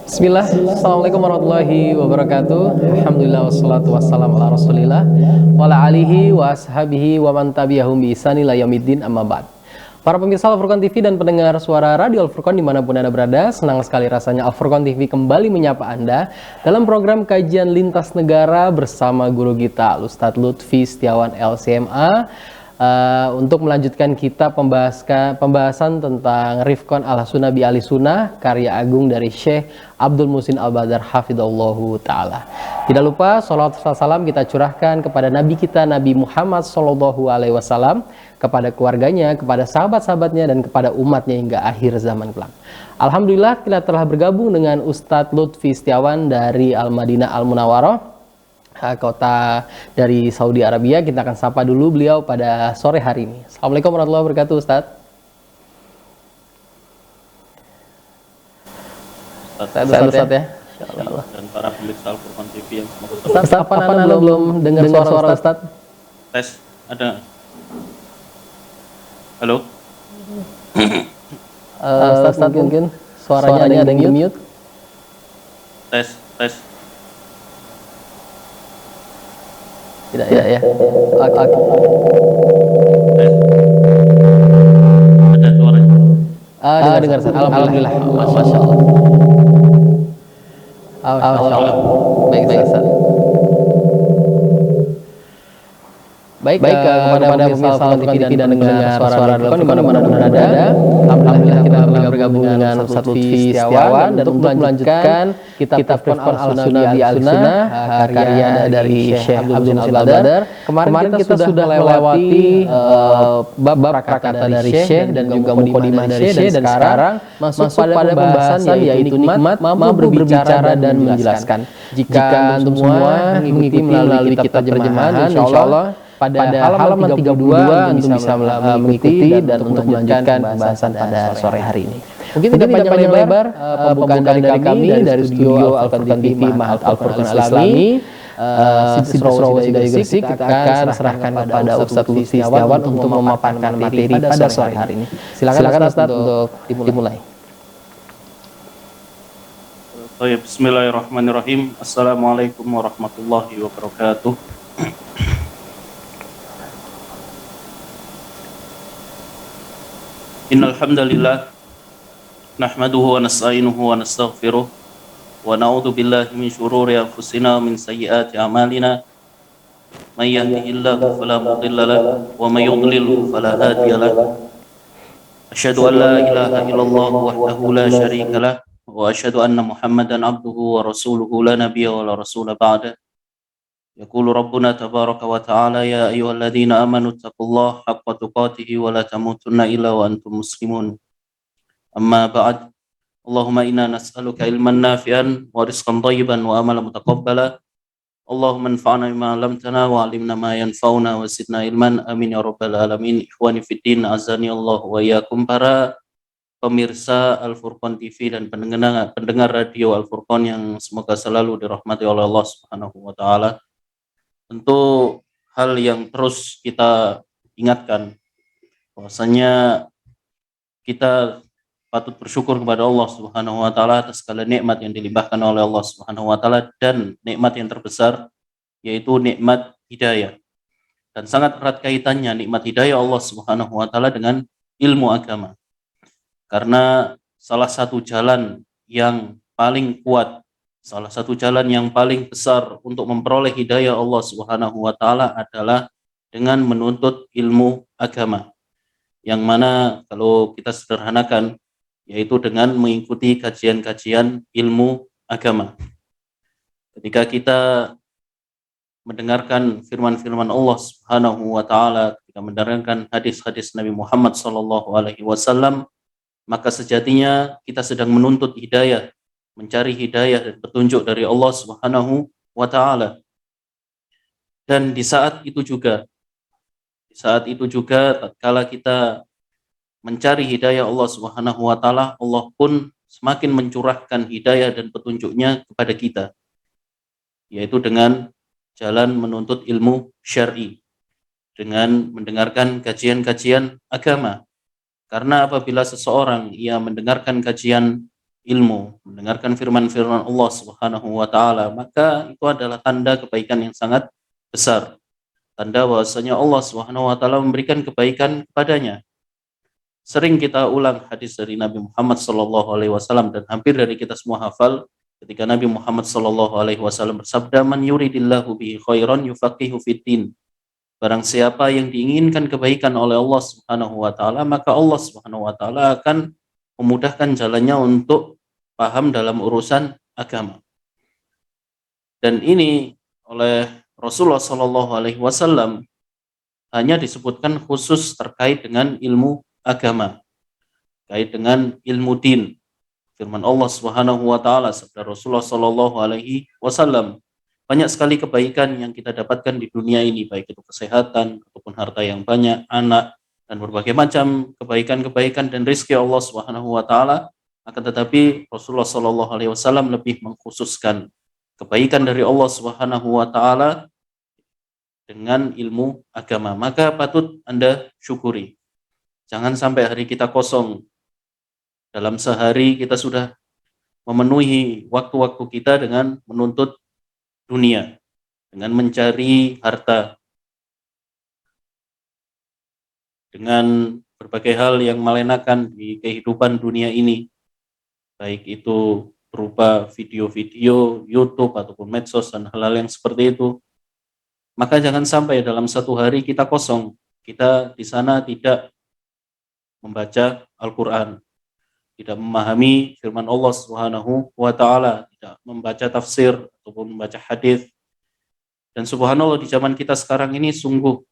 Bismillah, Assalamualaikum warahmatullahi wabarakatuh. Alhamdulillah wassalatu wassalamu ala rasulillah wa ala alihi wa ashabihi wa man tabi'ahum bi ihsani ila yaumiddin, amma ba'd. Para pemirsa Al-Furqan TV dan pendengar suara Radio Al-Furqan dimanapun Anda berada, senang sekali rasanya Al-Furqan TV kembali menyapa Anda dalam program kajian lintas negara bersama guru kita Ustadz Lutfi Setiawan LCMA, untuk melanjutkan kita pembahasan tentang Rifqan al-Sunnah bi ahli sunnah, karya agung dari Syekh Abdul Muhsin Al-Badar hafidhallahu ta'ala. Tidak lupa salawat salam kita curahkan kepada Nabi kita Nabi Muhammad sallallahu alaihi wasallam, kepada keluarganya, kepada sahabat-sahabatnya, dan kepada umatnya hingga akhir zaman kelak. Alhamdulillah kita telah bergabung dengan Ustadz Lutfi Setiawan dari Al-Madinah Al-Munawwarah, kota dari Saudi Arabia. Kita akan sapa dulu beliau pada sore hari ini. Assalamualaikum warahmatullahi wabarakatuh, Ustadz. Ustadz ya. Insyaallah. Dan para pemirsa Al-Furqan TV yang semoga Ustadz, apa Anda belum dengar suara Ustadz? tes ada. Halo. Ustadz mungkin suaranya ada yang di-mute. Tes. Tidak ya. Oke. Tes. Ada suaranya. Dengar Ustadz. Alhamdulillah. Masya Allah. Masya Allah. Baik Ustadz. Baik, kepada pemirsa Al-Furqan TV dan mendengar suara Al-Furqan di mana-mana berada. Alhamdulillah kita telah bergabung dengan Ustadz Lutfi Setiawan dan untuk melanjutkan kitab Rifqan al-Sunnah bi al-Sunnah, karya dari Syekh Abdul Muhsin Al-Badar. Kemarin kita sudah melewati bab kata dari Syekh dan juga mukadimah dari Syekh, dan sekarang masuk pada pembahasan yaitu nikmat mampu berbicara dan menjelaskan. Jika antum semua mengikuti melalui kitab terjemahan, insyaallah pada halaman 32 antum bisa mengikuti dan untuk melanjutkan pembahasan pada sore hari ini. Mungkin tidak panjang lebar pembukaan dari kami dari studio Al-Furqan TV Ma'had Al-Furqan Al-Islami Sulawesi Gresik, kita akan serahkan kepada Ustadz Lutfi Setiawan untuk memaparkan materi pada sore hari ini. Silakan Ustadz untuk dimulai. Bismillahirrahmanirrahim. Assalamualaikum warahmatullahi wabarakatuh. Innal hamdalillah nahmaduhu wa nasta'inuhu wa nastaghfiruh wa na'udzu billahi min shururi anfusina wa min sayyiati a'malina. May yahdihillahu fala mudilla lahu wa may yudlil fala hadiya lahu. Asyhadu an la ilaha illallah wahdahu la syarika lah wa asyhadu anna Muhammadan abduhu wa rasuluhu la nabiyya wa la rasula ba'da. Yaqulu Rabbuna tabaraka wa ta'ala ya ayyuhalladzina amanu taqullaha haqqa tuqatih wa la tamutunna illa wa antum muslimun. Amma ba'd. Allahumma inna nas'aluka ilman nafi'an wa rizqan thayyiban wa amalan mutaqabbala. Allahumma anfa'na bima 'allamtana wa 'allimna ma yanfa'una wa zidna ilman. Amin ya rabbal alamin. Ikhwani fid din, azani Allah wa iyyakum. Para pemirsa Al-Furqan TV dan pendengar radio Al-Furqan yang semoga selalu dirahmati oleh Allah Subhanahu wa taala. Tentu hal yang terus kita ingatkan bahwasanya kita patut bersyukur kepada Allah Subhanahu wa taala atas segala nikmat yang dilimpahkan oleh Allah Subhanahu wa taala, dan nikmat yang terbesar yaitu nikmat hidayah. Dan sangat erat kaitannya nikmat hidayah Allah Subhanahu wa taala dengan ilmu agama. Karena salah satu jalan yang paling kuat, salah satu jalan yang paling besar untuk memperoleh hidayah Allah Subhanahu wa taala adalah dengan menuntut ilmu agama. Yang mana kalau kita sederhanakan yaitu dengan mengikuti kajian-kajian ilmu agama. Ketika kita mendengarkan firman-firman Allah Subhanahu wa taala, ketika mendengarkan hadis-hadis Nabi Muhammad sallallahu alaihi wasallam, maka sejatinya kita sedang menuntut hidayah, mencari hidayah dan petunjuk dari Allah Subhanahu wa taala. Dan di saat itu juga tatkala kita mencari hidayah Allah Subhanahu wa taala, Allah pun semakin mencurahkan hidayah dan petunjuknya kepada kita, yaitu dengan jalan menuntut ilmu syar'i, dengan mendengarkan kajian-kajian agama. Karena apabila seseorang ia mendengarkan kajian ilmu, mendengarkan firman-firman Allah Subhanahu wa taala, maka itu adalah tanda kebaikan yang sangat besar. Tanda bahwasanya Allah Subhanahu wa taala memberikan kebaikan kepadanya. Sering kita ulang hadis dari Nabi Muhammad sallallahu alaihi wasallam dan hampir dari kita semua hafal ketika Nabi Muhammad sallallahu alaihi wasallam bersabda, "Man yuridillahu bihi khairan yufaqihu fiddin." Barang siapa yang diinginkan kebaikan oleh Allah Subhanahu wa taala, maka Allah Subhanahu wa taala akan memudahkan jalannya untuk paham dalam urusan agama. Dan ini oleh Rasulullah sallallahu alaihi wasallam hanya disebutkan khusus terkait dengan ilmu agama, terkait dengan ilmu din. Firman Allah Subhanahu wa taala, sabda Rasulullah sallallahu alaihi wasallam, banyak sekali kebaikan yang kita dapatkan di dunia ini, baik itu kesehatan ataupun harta yang banyak, anak, dan berbagai macam kebaikan-kebaikan dan rezeki Allah Subhanahu wa taala. Akan tetapi Rasulullah sallallahu alaihi wasallam lebih mengkhususkan kebaikan dari Allah Subhanahu wa taala dengan ilmu agama. Maka patut Anda syukuri. Jangan sampai hari kita kosong. Dalam sehari kita sudah memenuhi waktu-waktu kita dengan menuntut dunia, dengan mencari harta, dengan berbagai hal yang melenakan di kehidupan dunia ini, baik itu berupa video-video, YouTube ataupun medsos dan hal-hal yang seperti itu. Maka jangan sampai dalam satu hari kita kosong, kita di sana tidak membaca Al-Quran, tidak memahami firman Allah Subhanahu wa taala, tidak membaca tafsir ataupun membaca hadis. Dan subhanallah di zaman kita sekarang ini sungguh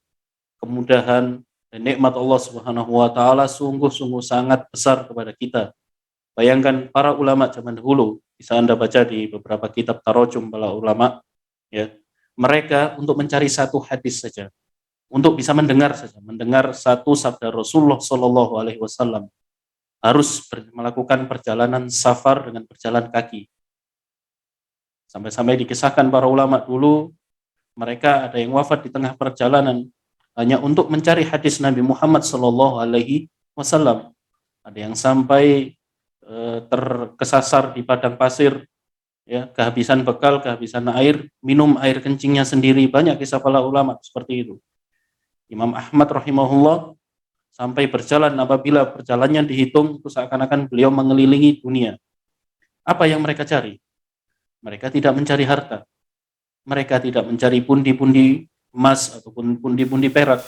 kemudahan dan nikmat Allah Subhanahu wa taala sungguh-sungguh sangat besar kepada kita. Bayangkan para ulama zaman dahulu, bisa Anda baca di beberapa kitab tarojum para ulama, ya. Mereka untuk mencari satu hadis saja, untuk bisa mendengar saja, mendengar satu sabda Rasulullah Shallallahu alaihi wasallam, harus melakukan perjalanan safar dengan berjalan kaki. Sampai-sampai dikisahkan para ulama dulu, mereka ada yang wafat di tengah perjalanan hanya untuk mencari hadis Nabi Muhammad Shallallahu alaihi wasallam. Ada yang sampai terkesasar di padang pasir, ya, kehabisan bekal, kehabisan air, minum air kencingnya sendiri. Banyak kisah para ulama seperti itu. Imam Ahmad rahimahullah sampai berjalan, apabila perjalanannya dihitung itu seakan-akan beliau mengelilingi dunia. Apa yang mereka cari? Mereka tidak mencari harta, mereka tidak mencari pundi-pundi emas ataupun pundi-pundi perak,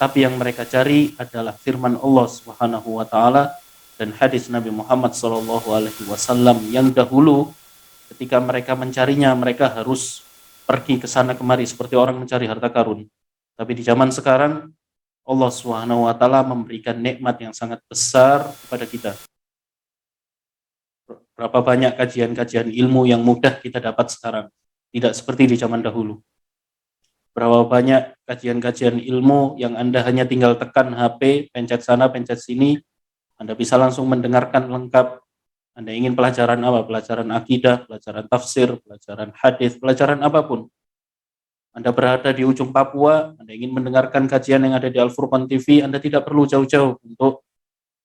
tapi yang mereka cari adalah firman Allah Subhanahu wa taala dan hadis Nabi Muhammad sallallahu alaihi wasallam yang dahulu ketika mereka mencarinya, mereka harus pergi ke sana kemari seperti orang mencari harta karun. Tapi di zaman sekarang Allah Subhanahu wa taala memberikan nikmat yang sangat besar kepada kita. Berapa banyak kajian-kajian ilmu yang mudah kita dapat sekarang, tidak seperti di zaman dahulu. Berapa banyak kajian-kajian ilmu yang Anda hanya tinggal tekan HP, pencet sana, pencet sini, Anda bisa langsung mendengarkan lengkap. Anda ingin pelajaran apa? Pelajaran akidah, pelajaran tafsir, pelajaran hadis, pelajaran apapun. Anda berada di ujung Papua, Anda ingin mendengarkan kajian yang ada di Al-Furqan TV, Anda tidak perlu jauh-jauh untuk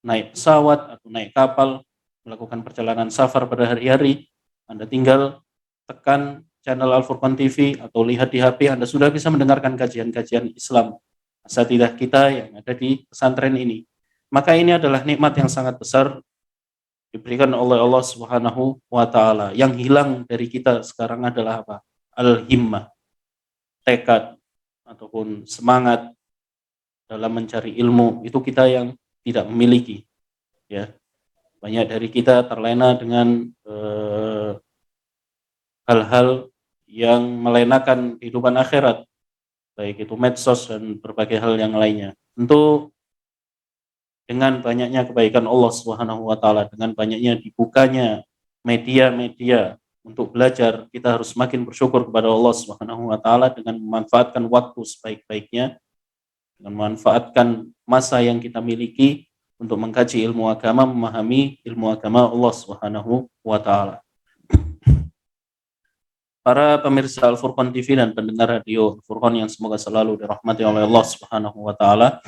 naik pesawat atau naik kapal, melakukan perjalanan safar pada hari-hari. Anda tinggal tekan channel Al-Furqan TV atau lihat di HP, Anda sudah bisa mendengarkan kajian-kajian Islam asatidzah kita yang ada di pesantren ini. Maka ini adalah nikmat yang sangat besar diberikan oleh Allah Subhanahu wa taala. Yang hilang dari kita sekarang adalah apa? Al-himmah, tekad ataupun semangat dalam mencari ilmu, itu kita yang tidak memiliki, ya. Banyak dari kita terlena dengan hal-hal yang melenakan kehidupan akhirat, baik itu medsos dan berbagai hal yang lainnya. Tentu dengan banyaknya kebaikan Allah Subhanahu wa taala, dengan banyaknya dibukanya media-media untuk belajar, kita harus semakin bersyukur kepada Allah Subhanahu wa taala dengan memanfaatkan waktu sebaik-baiknya, dengan memanfaatkan masa yang kita miliki untuk mengkaji ilmu agama, memahami ilmu agama Allah Subhanahu wa taala. Para pemirsa Al-Furqan TV dan pendengar radio Al-Furqan yang semoga selalu dirahmati oleh Allah Subhanahu wa taala.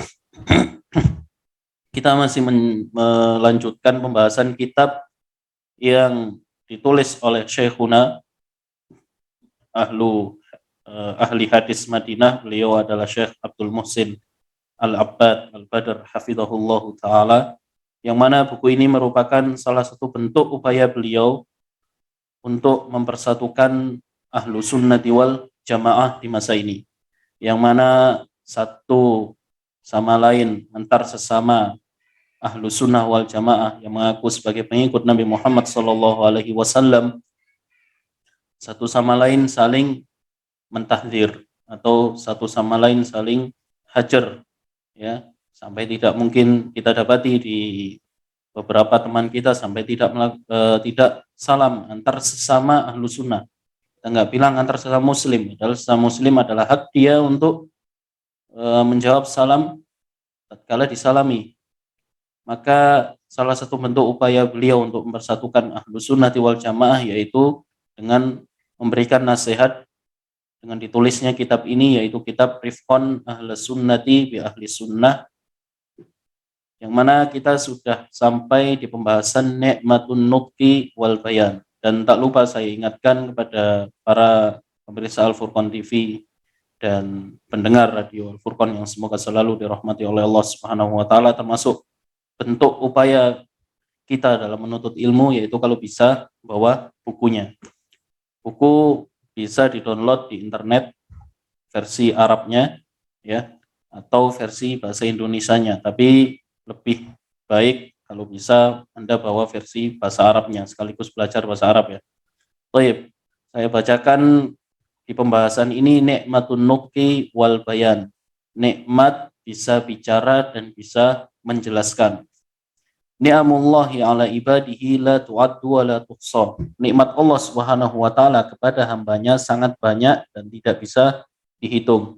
Kita masih melanjutkan pembahasan kitab yang ditulis oleh Syekhuna ahli hadis Madinah. Beliau adalah Syekh Abdul Muhsin Al-Abbad Al-Badr hafizahullah ta'ala, yang mana buku ini merupakan salah satu bentuk upaya beliau untuk mempersatukan ahlu sunnati wal jamaah di masa ini, yang mana satu sama lain antar sesama ahlu sunnah wal jamaah yang mengaku sebagai pengikut Nabi Muhammad SAW, satu sama lain saling mentahdir atau satu sama lain saling hajar, ya, sampai tidak mungkin kita dapati di beberapa teman kita sampai tidak salam antar sesama ahlu sunnah. Kita nggak bilang antar sesama muslim, padahal sesama muslim adalah hak dia untuk menjawab salam tatkala disalami. Maka salah satu bentuk upaya beliau untuk mempersatukan ahlu sunnah wal jamaah yaitu dengan memberikan nasihat dengan ditulisnya kitab ini, yaitu kitab Rifqon Ahli Sunnati bi Ahli Sunnah, yang mana kita sudah sampai di pembahasan Ni'matun Nutqi wal Bayan. Dan tak lupa saya ingatkan kepada para pemirsa Al-Furqan TV dan pendengar radio Al-Furqan yang semoga selalu dirahmati oleh Allah Subhanahu wa taala, termasuk bentuk upaya kita dalam menuntut ilmu yaitu kalau bisa bawa bukunya. Buku bisa di-download di internet versi Arabnya, ya, atau versi bahasa Indonesianya, tapi lebih baik kalau bisa Anda bawa versi bahasa Arabnya sekaligus belajar bahasa Arab, ya. Baik, saya bacakan di pembahasan ini Ni'matun Nutqi wal Bayan. Nikmat bisa bicara dan bisa menjelaskan. Ni'amullahi ala ibadihi la tu'addu wa la tuhsa. Nikmat Allah Subhanahu wa taala kepada hambanya sangat banyak dan tidak bisa dihitung.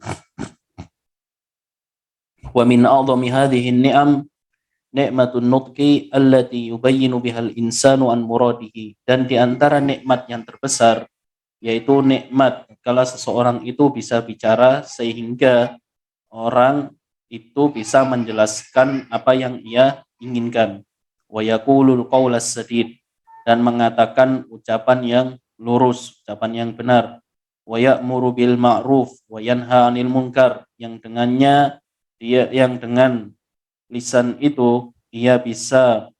Wa min a'dhami hadhihi ni'am ni'matun nutqi allati yubayyinu bihal insanu an muradihi. Dan di antara nikmat yang terbesar yaitu nikmat kalau seseorang itu bisa bicara sehingga orang itu bisa menjelaskan apa yang ia inginkan. Wa yaqulul qawlas sadid, dan mengatakan ucapan yang lurus, ucapan yang benar. Wa ya'muru bil ma'ruf wa yanha 'anil munkar, yang dengan lisan itu ia bisa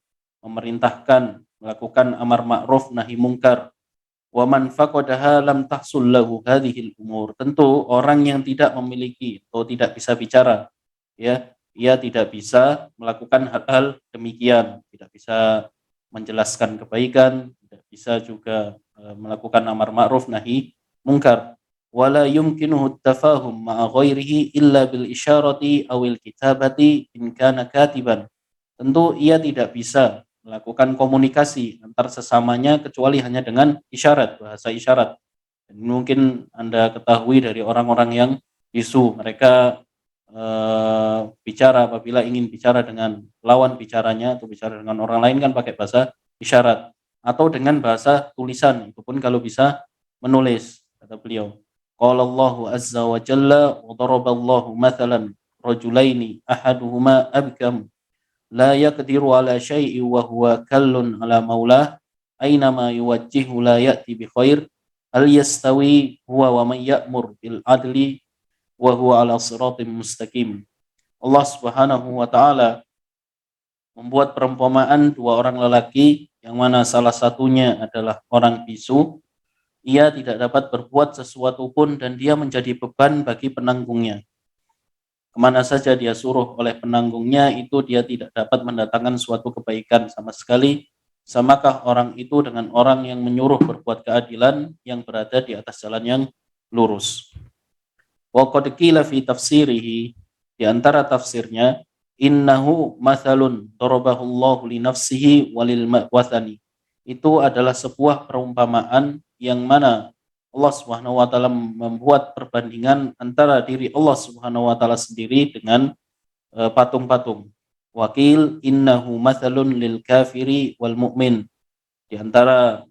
memerintahkan melakukan amar ma'ruf nahi munkar. Wa man faqadaha lam tahsul lahu hadhil umur. Tentu orang yang tidak memiliki atau tidak bisa bicara, ya, ia tidak bisa melakukan hal-hal demikian, tidak bisa menjelaskan kebaikan, tidak bisa juga melakukan amar ma'ruf nahi munkar. Wala yumkinuhu tafahum ma'a ghairihi illa bil isyarati awil kitabati in kana katiban. Tentu ia tidak bisa melakukan komunikasi antar sesamanya kecuali hanya dengan isyarat, bahasa isyarat. Dan mungkin Anda ketahui dari orang-orang yang bisu, mereka bicara apabila ingin bicara dengan lawan bicaranya atau bicara dengan orang lain kan pakai bahasa isyarat atau dengan bahasa tulisan, itu pun kalau bisa menulis. Kata beliau, qala Allahu azza wa jalla wa daraballahu mathalan rajulaini ahaduhuma abkam la yaqdiru ala syai'i wa huwa kallun ala maulah aynama yuwajjihu la ya'ti bi khair hal yastawi huwa wa man ya'mur bil adli wa huwa ala siratim mustaqim. Allah Subhanahu wa taala membuat perumpamaan dua orang lelaki yang mana salah satunya adalah orang bisu. Ia tidak dapat berbuat sesuatu pun dan dia menjadi beban bagi penanggungnya. Kemana saja dia suruh oleh penanggungnya itu dia tidak dapat mendatangkan suatu kebaikan sama sekali. Samakah orang itu dengan orang yang menyuruh berbuat keadilan yang berada di atas jalan yang lurus. Wa qad qila fi tafsirihi, di antara tafsirnya, innahu mathalun darabahu Allahu li nafsihi walil wathani. Itu adalah sebuah perumpamaan yang mana Allah Subhanahu wa taala membuat perbandingan antara diri Allah Subhanahu wa taala sendiri dengan patung-patung. Wakil innahu mathalun lil kafiri wal mu'min. Di antara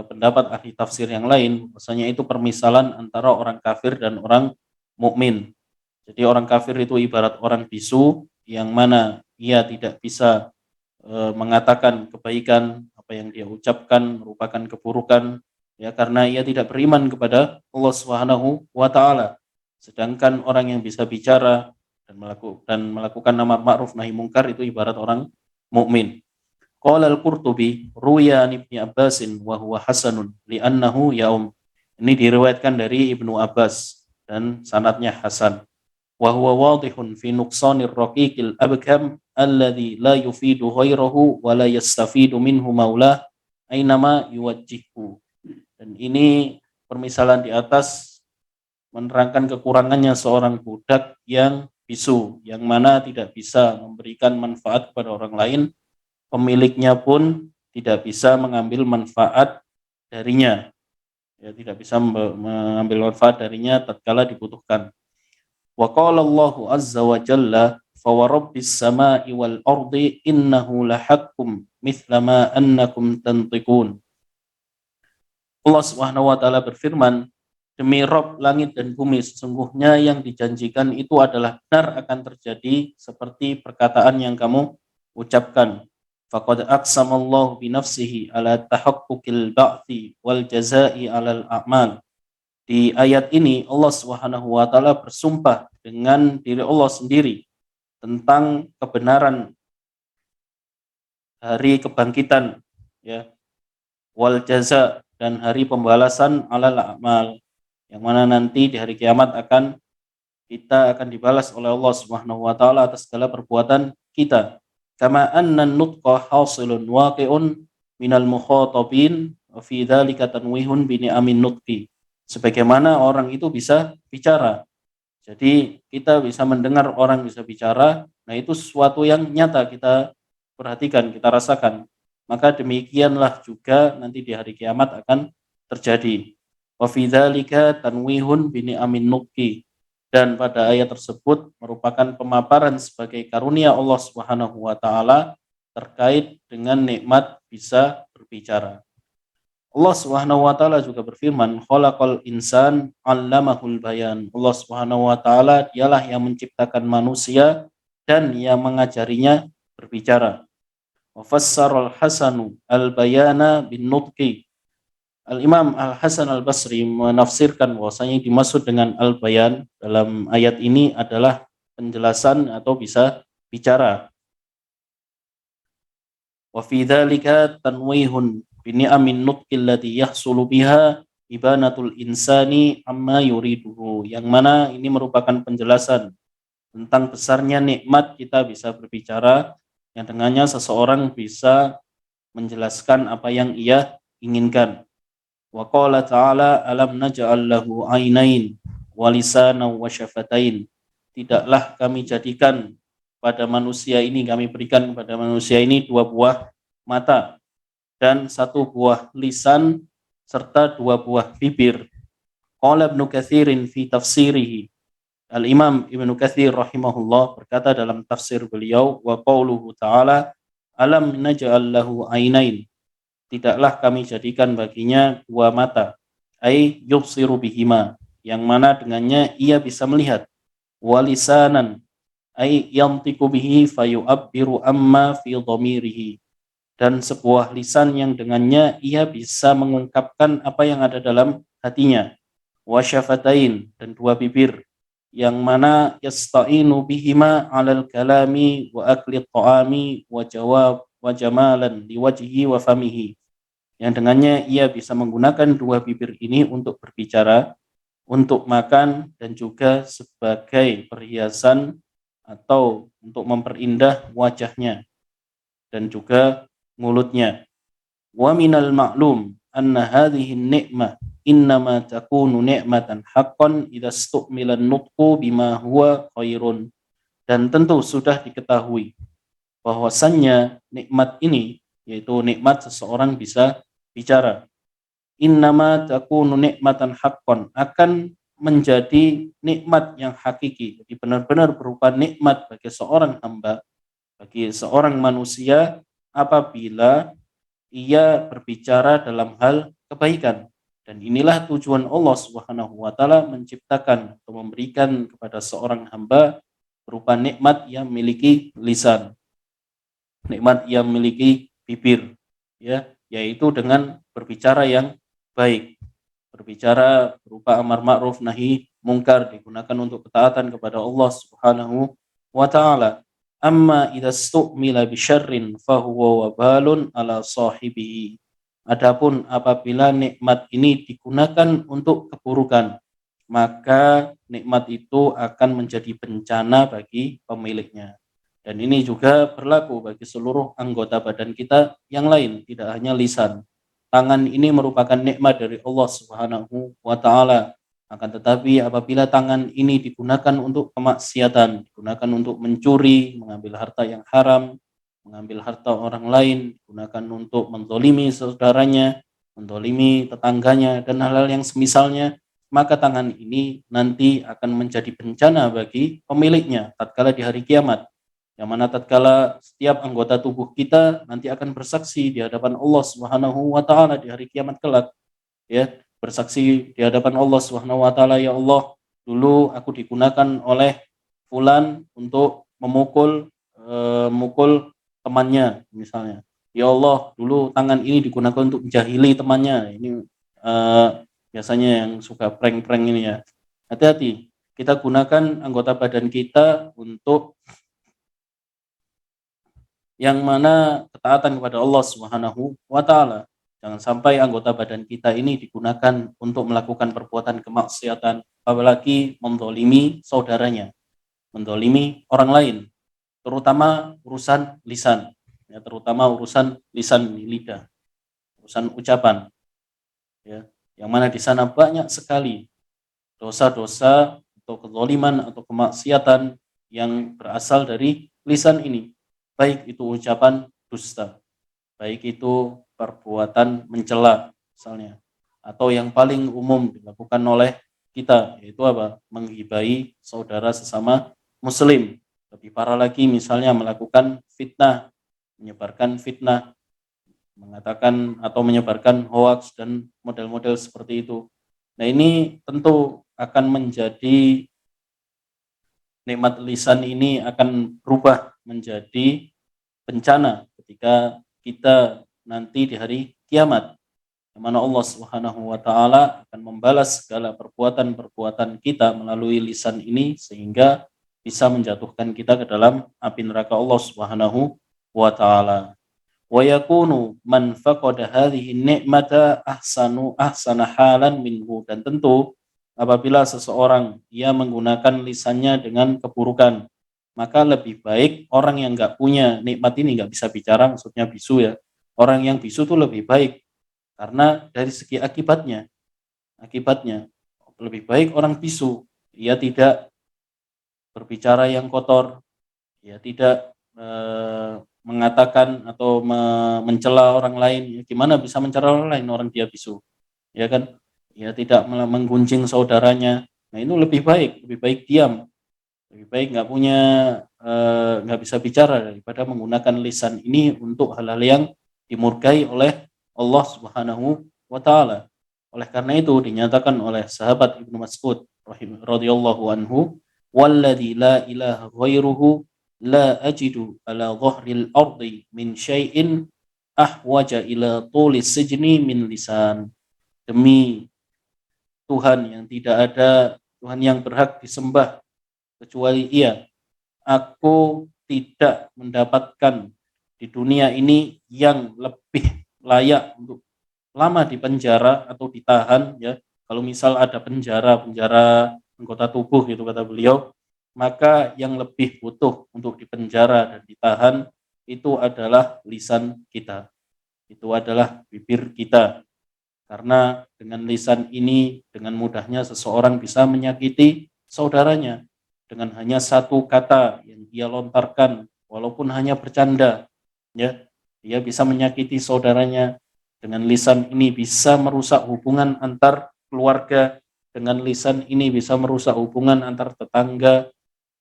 pendapat ahli tafsir yang lain, bahwasanya itu permisalan antara orang kafir dan orang mukmin. Jadi orang kafir itu ibarat orang bisu yang mana ia tidak bisa mengatakan kebaikan, apa apa yang dia ucapkan merupakan keburukan, ya, karena ia tidak beriman kepada Allah Subhanahu wa taala. Sedangkan orang yang bisa bicara dan melakukan amar ma'ruf nahi mungkar itu ibarat orang mukmin. Qala al-Qurtubi ruya an Ibnu Abbasin wa huwa hasanun li'annahu yaum. Ini diriwayatkan dari Ibnu Abbas dan sanadnya hasan. Wa huwa wadihun fi nuqsanir raqiqil abkam alladhi la yufidu ghairahu wa la yastafidu minhu maulah ainama yuwajjihu. Dan ini permisalan di atas menerangkan kekurangannya seorang budak yang bisu, yang mana tidak bisa memberikan manfaat kepada orang lain, pemiliknya pun tidak bisa mengambil manfaat darinya, ya, tidak bisa mengambil manfaat darinya tatkala dibutuhkan. Wa qala Allahu azza wa jalla fa wa rabbis samai wal ardi innahu lahaqqum mithla ma annakum tantiqun. Allah Subhanahu wa taala berfirman, demi Rabb langit dan bumi, sesungguhnya yang dijanjikan itu adalah benar akan terjadi seperti perkataan yang kamu ucapkan. Faqad aqsamallahu bi nafsihi ala tahaqqukil ba'thi wal jazaa'i 'alal a'mal. Di ayat ini Allah Subhanahu wa taala bersumpah dengan diri Allah sendiri tentang kebenaran hari kebangkitan, ya, wal jaza, dan hari pembalasan 'alal a'mal, yang mana nanti di hari kiamat kita akan dibalas oleh Allah Subhanahu wa taala atas segala perbuatan kita. Kama anna nutqa hasilun waqi'un minal mukhatabin wa fi dzalika tanwihun bi ni'amin nutqi. Sebagaimana orang itu bisa bicara. Jadi kita bisa mendengar orang bisa bicara, nah itu sesuatu yang nyata kita perhatikan, kita rasakan. Maka demikianlah juga nanti di hari kiamat akan terjadi. Wa fi dzalika tanwihun bi ni'amin nutqi. Dan pada ayat tersebut merupakan pemaparan sebagai karunia Allah Subhanahu wa taala terkait dengan nikmat bisa berbicara. Allah Subhanahu wa taala juga berfirman, khalaqal insan 'allamahul bayan. Allah Subhanahu wa taala dialah yang menciptakan manusia dan yang mengajarinya berbicara. Wa fassaral hasanu al-bayana bin nutqi. Al-Imam Al-Hasan Al-Basri menafsirkan bahwasanya dimaksud dengan al-bayan dalam ayat ini adalah penjelasan atau bisa bicara. Wa fi dzalika tanwihun bi ni'amin nutqil lati yahsulu biha ibanatul insani amma yuriduhu, yang mana ini merupakan penjelasan tentang besarnya nikmat kita bisa berbicara, yang dengannya seseorang bisa menjelaskan apa yang ia inginkan. Wa qala ta'ala alam naj'al lahu 'ainain wa lisanan wa syafatain. Tidaklah kami jadikan pada manusia ini, kami berikan kepada manusia ini dua buah mata dan satu buah lisan serta dua buah bibir. Qala Ibnu Katsirin fi tafsirihi. Al-Imam Ibnu Katsir rahimahullah berkata dalam tafsir beliau, wa qauluhu ta'ala alam naj'al lahu 'ainain. Tidaklah kami jadikan baginya dua mata, ai yubsiru bihima, yang mana dengannya ia bisa melihat, walisanan, ai yantiqu bihi fayu'abbiru amma fi dhamirihi, dan sebuah lisan yang dengannya ia bisa mengungkapkan apa yang ada dalam hatinya, wasyafatain, dan dua bibir, yang mana yasta'inu bihima 'alal kalami wa akli ta'ami wa jawab wa jamalan liwajhi wa famihi, yang dengannya ia bisa menggunakan dua bibir ini untuk berbicara, untuk makan, dan juga sebagai perhiasan atau untuk memperindah wajahnya dan juga mulutnya. Wa minal ma'lum anna hadhihi ni'mah innama takunu ni'matan haqqan idza stu'mila an-nutqu bima huwa khairun. Dan tentu sudah diketahui bahwasannya nikmat ini, yaitu nikmat seseorang bisa bicara, innama takunu nikmatan haqqan, akan menjadi nikmat yang hakiki, jadi benar-benar berupa nikmat bagi seorang hamba, bagi seorang manusia apabila ia berbicara dalam hal kebaikan. Dan inilah tujuan Allah Subhanahu wa taala menciptakan atau memberikan kepada seorang hamba berupa nikmat yang memiliki lisan, nikmat yang memiliki bibir, ya, yaitu dengan berbicara yang baik. Berbicara berupa amar ma'ruf nahi mungkar digunakan untuk ketaatan kepada Allah Subhanahu wa taala. Amma idza stu'mila bi syarrin fa huwa wabalun ala sahibihi. Adapun apabila nikmat ini digunakan untuk keburukan, maka nikmat itu akan menjadi bencana bagi pemiliknya. Dan ini juga berlaku bagi seluruh anggota badan kita yang lain, tidak hanya lisan. Tangan ini merupakan nikmat dari Allah Subhanahu wa taala. Akan tetapi apabila tangan ini digunakan untuk kemaksiatan, digunakan untuk mencuri, mengambil harta yang haram, mengambil harta orang lain, digunakan untuk menzolimi saudaranya, menzolimi tetangganya, dan hal-hal yang semisalnya, maka tangan ini nanti akan menjadi bencana bagi pemiliknya tatkala di hari kiamat. Yang mana tatkala setiap anggota tubuh kita nanti akan bersaksi di hadapan Allah Subhanahu wa taala di hari kiamat kelak, ya, bersaksi di hadapan Allah Subhanahu wa taala, ya Allah, dulu aku digunakan oleh fulan untuk mukul temannya misalnya. Ya Allah, dulu tangan ini digunakan untuk menjahili temannya. Ini biasanya yang suka prank-prank ini ya. Hati-hati, kita gunakan anggota badan kita untuk yang mana ketaatan kepada Allah Subhanahu wa taala. Jangan sampai anggota badan kita ini digunakan untuk melakukan perbuatan kemaksiatan, apalagi mendolimi saudaranya, mendolimi orang lain, terutama urusan lisan, ya, terutama urusan lisan, lidah, urusan ucapan, ya, yang mana di sana banyak sekali dosa-dosa atau kezaliman atau kemaksiatan yang berasal dari lisan ini, baik itu ucapan dusta, baik itu perbuatan mencela misalnya, atau yang paling umum dilakukan oleh kita yaitu apa? Menggibai saudara sesama muslim. Lebih parah lagi misalnya melakukan fitnah, menyebarkan fitnah, mengatakan atau menyebarkan hoaks dan model-model seperti itu. Nah, ini tentu akan menjadi nikmat lisan ini akan berubah menjadi bencana ketika kita nanti di hari kiamat, di mana Allah Subhanahu wa taala akan membalas segala perbuatan-perbuatan kita melalui lisan ini sehingga bisa menjatuhkan kita ke dalam api neraka Allah Subhanahu wa taala. Wa yakunu man faqada hadhihi ni'mata ahsana halan minhu, dan tentu apabila seseorang ia menggunakan lisannya dengan keburukan, maka lebih baik orang yang nggak punya nikmat ini, nggak bisa bicara, maksudnya bisu ya. Orang yang bisu itu lebih baik karena dari segi akibatnya lebih baik orang bisu, ia tidak berbicara yang kotor, ia tidak mengatakan atau mencela orang lain. Gimana bisa mencela orang lain orang dia bisu, ya kan? Ia tidak menggunjing saudaranya. Nah, itu lebih baik diam, lebih baik nggak bisa bicara daripada menggunakan lisan ini untuk hal-hal yang dimurkai oleh Allah Subhanahu wa taala. Oleh karena itu dinyatakan oleh sahabat Ibnu Mas'ud radhiyallahu anhu, "Walladzi la ilaha ghairuhu la ajidu ala dhahril ardi min syai'in ahwaja ila tulis sijni min lisan." Demi Tuhan yang tidak ada Tuhan yang berhak disembah kecuali Ia, aku tidak mendapatkan di dunia ini yang lebih layak untuk lama di penjara atau ditahan, ya. Kalau misal ada penjara anggota tubuh gitu kata beliau, maka yang lebih butuh untuk dipenjara dan ditahan itu adalah lisan kita. Itu adalah bibir kita. Karena dengan lisan ini dengan mudahnya seseorang bisa menyakiti saudaranya dengan hanya satu kata yang dia lontarkan, walaupun hanya bercanda, ya, dia bisa menyakiti saudaranya. Dengan lisan ini bisa merusak hubungan antar keluarga, dengan lisan ini bisa merusak hubungan antar tetangga,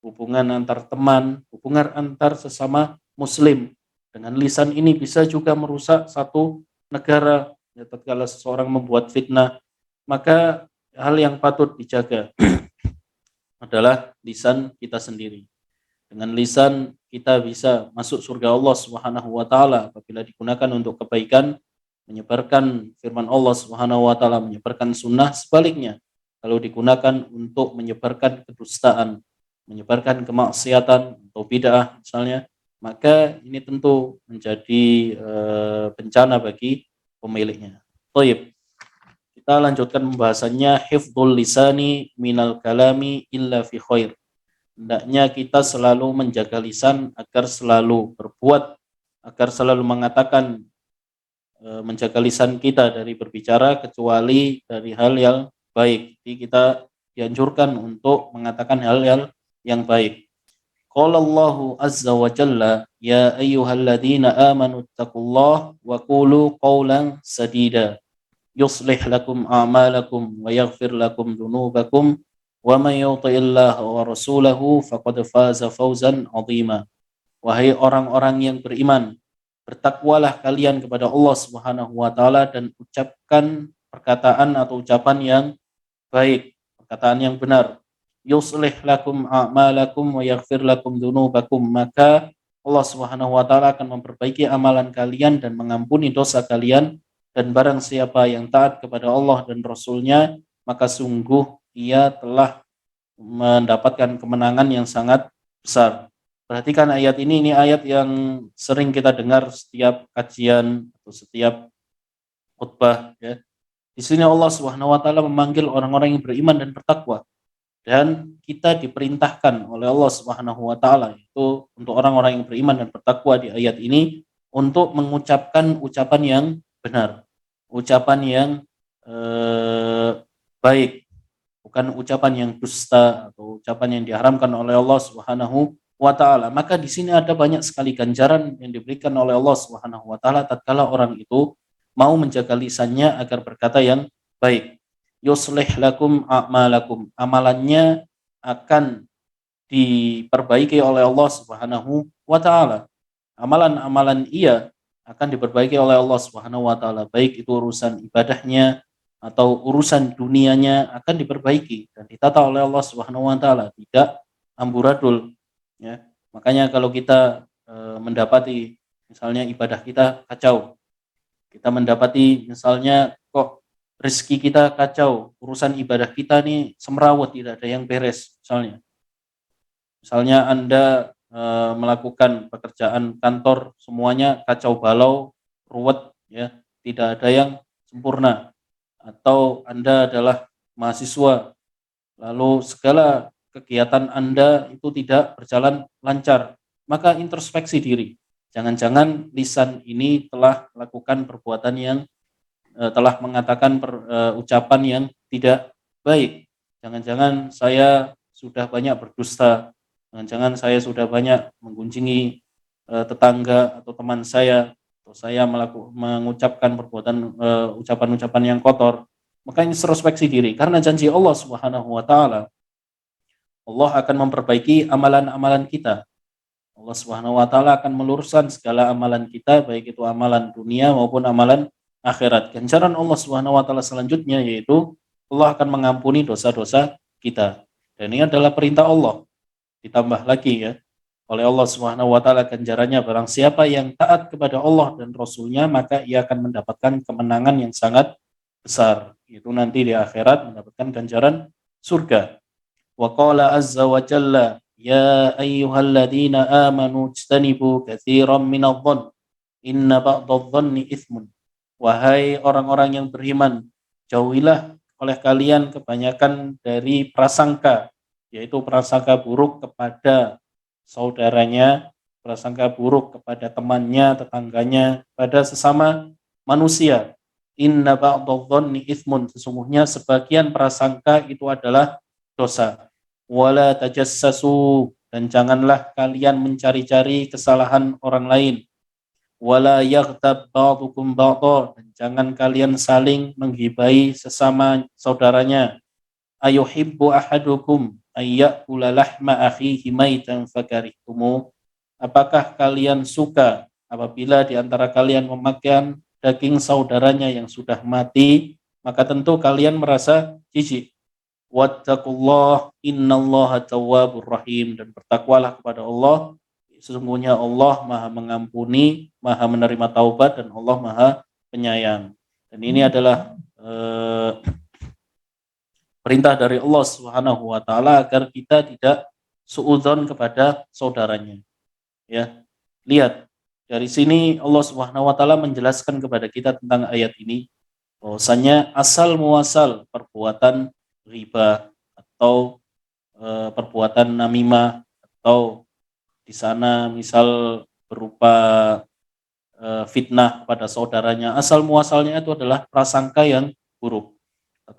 hubungan antar teman, hubungan antar sesama muslim. Dengan lisan ini bisa juga merusak satu negara. Ya, tatkala seseorang membuat fitnah, maka hal yang patut dijaga adalah lisan kita sendiri. Dengan lisan kita bisa masuk surga Allah Subhanahu wa taala apabila digunakan untuk kebaikan, menyebarkan firman Allah Subhanahu wa taala, menyebarkan sunnah. Sebaliknya, kalau digunakan untuk menyebarkan kedustaan, menyebarkan kemaksiatan atau bid'ah misalnya, maka ini tentu menjadi bencana bagi pemiliknya. Baik, kita lanjutkan pembahasannya. Hifdzul lisani minal kalami illa fi khair. Hendaknya kita selalu menjaga lisan agar selalu berbuat, agar selalu mengatakan, menjaga lisan kita dari berbicara kecuali dari hal yang baik. Jadi kita dianjurkan untuk mengatakan hal yang baik. Qala Allahu azza wa jalla, ya ayyuhalladzina amanu taqullaha wa qulu qawlan sadida yuslih lakum a'malakum wa yaghfir lakum dhunubakum wa man yuti'illaha wa rasulahu faqad faza fawzan 'azima. Wahai orang-orang yang beriman, bertakwalah kalian kepada Allah Subhanahu wa taala dan ucapkan perkataan atau ucapan yang baik, perkataan yang benar. Yuslih lakum a'malakum wa yaghfir lakum dzunubakum, maka Allah Subhanahu wa taala akan memperbaiki amalan kalian dan mengampuni dosa kalian, dan barang siapa yang taat kepada Allah dan Rasul-Nya, maka sungguh ia telah mendapatkan kemenangan yang sangat besar. Perhatikan ayat ini ayat yang sering kita dengar setiap kajian atau setiap khutbah, ya. Di sini Allah Subhanahu wa taala memanggil orang-orang yang beriman dan bertakwa, dan kita diperintahkan oleh Allah Subhanahu wa taala itu untuk orang-orang yang beriman dan bertakwa di ayat ini untuk mengucapkan ucapan yang benar, ucapan yang baik, bukan ucapan yang dusta atau ucapan yang diharamkan oleh Allah Subhanahu wa taala. Maka di sini ada banyak sekali ganjaran yang diberikan oleh Allah Subhanahu wa taala tatkala orang itu mau menjaga lisannya agar berkata yang baik. Yuslih lakum a'malakum, amalannya akan diperbaiki oleh Allah Subhanahu wa taala. Amalan-amalan ia akan diperbaiki oleh Allah Subhanahu wa taala, baik itu urusan ibadahnya atau urusan dunianya akan diperbaiki dan ditata oleh Allah Subhanahu wa taala, tidak amburadul, ya. Makanya kalau kita mendapati misalnya ibadah kita kacau, kita mendapati misalnya kok rezeki kita kacau, urusan ibadah kita nih semrawut, tidak ada yang beres misalnya. Misalnya Anda melakukan pekerjaan kantor, semuanya kacau balau, ruwet, ya, tidak ada yang sempurna. Atau Anda adalah mahasiswa, lalu segala kegiatan Anda itu tidak berjalan lancar, maka introspeksi diri. Jangan-jangan lisan ini telah melakukan perbuatan yang telah mengatakan ucapan yang tidak baik. Jangan-jangan saya sudah banyak berdusta, jangan-jangan saya sudah banyak menggunjingi tetangga atau teman saya, atau saya mengucapkan perbuatan ucapan-ucapan yang kotor. Maka introspeksi diri, karena janji Allah Subhanahu wa taala, Allah akan memperbaiki amalan-amalan kita. Allah Subhanahu wa taala akan meluruskan segala amalan kita, baik itu amalan dunia maupun amalan akhirat. Ganjaran Allah Subhanahu wa taala selanjutnya yaitu Allah akan mengampuni dosa-dosa kita. Dan ini adalah perintah Allah. Ditambah lagi, ya, oleh Allah Subhanahu wa taala ganjarannya, barang siapa yang taat kepada Allah dan Rasul-Nya, maka ia akan mendapatkan kemenangan yang sangat besar. Itu nanti di akhirat mendapatkan ganjaran surga. Wa qala azza wa jalla, ya ayyuhalladzina amanu ijtanibu katsiran minadh-dhann inna ba'dadh-dhanni itsmun. Wahai orang-orang yang beriman, jauhilah oleh kalian kebanyakan dari prasangka, yaitu prasangka buruk kepada saudaranya, prasangka buruk kepada temannya, tetangganya, pada sesama manusia. Inna ba'dadh-dhanni itsmun, sesungguhnya sebagian prasangka itu adalah dosa. Wala tajassasu, dan janganlah kalian mencari-cari kesalahan orang lain. Wala yaghtab ba'dukum ba'dha, dan jangan kalian saling menggibai sesama saudaranya. Ayuhibbu ahadukum ayyakula lahma akhihi maitan fakarihtumu, apakah kalian suka apabila di antara kalian memakan daging saudaranya yang sudah mati, maka tentu kalian merasa jijik. Wattaqullah innallaha tawwabur rahim, dan bertakwalah kepada Allah, sesungguhnya Allah Maha mengampuni, Maha menerima taubat, dan Allah Maha penyayang. Dan ini adalah perintah dari Allah Subhanahu wa taala agar kita tidak suudzon kepada saudaranya. Ya. Lihat, dari sini Allah Subhanahu wa taala menjelaskan kepada kita tentang ayat ini bahwasanya asal muasal perbuatan riba atau perbuatan namimah atau di sana misal berupa fitnah pada saudaranya, asal muasalnya itu adalah prasangka yang buruk.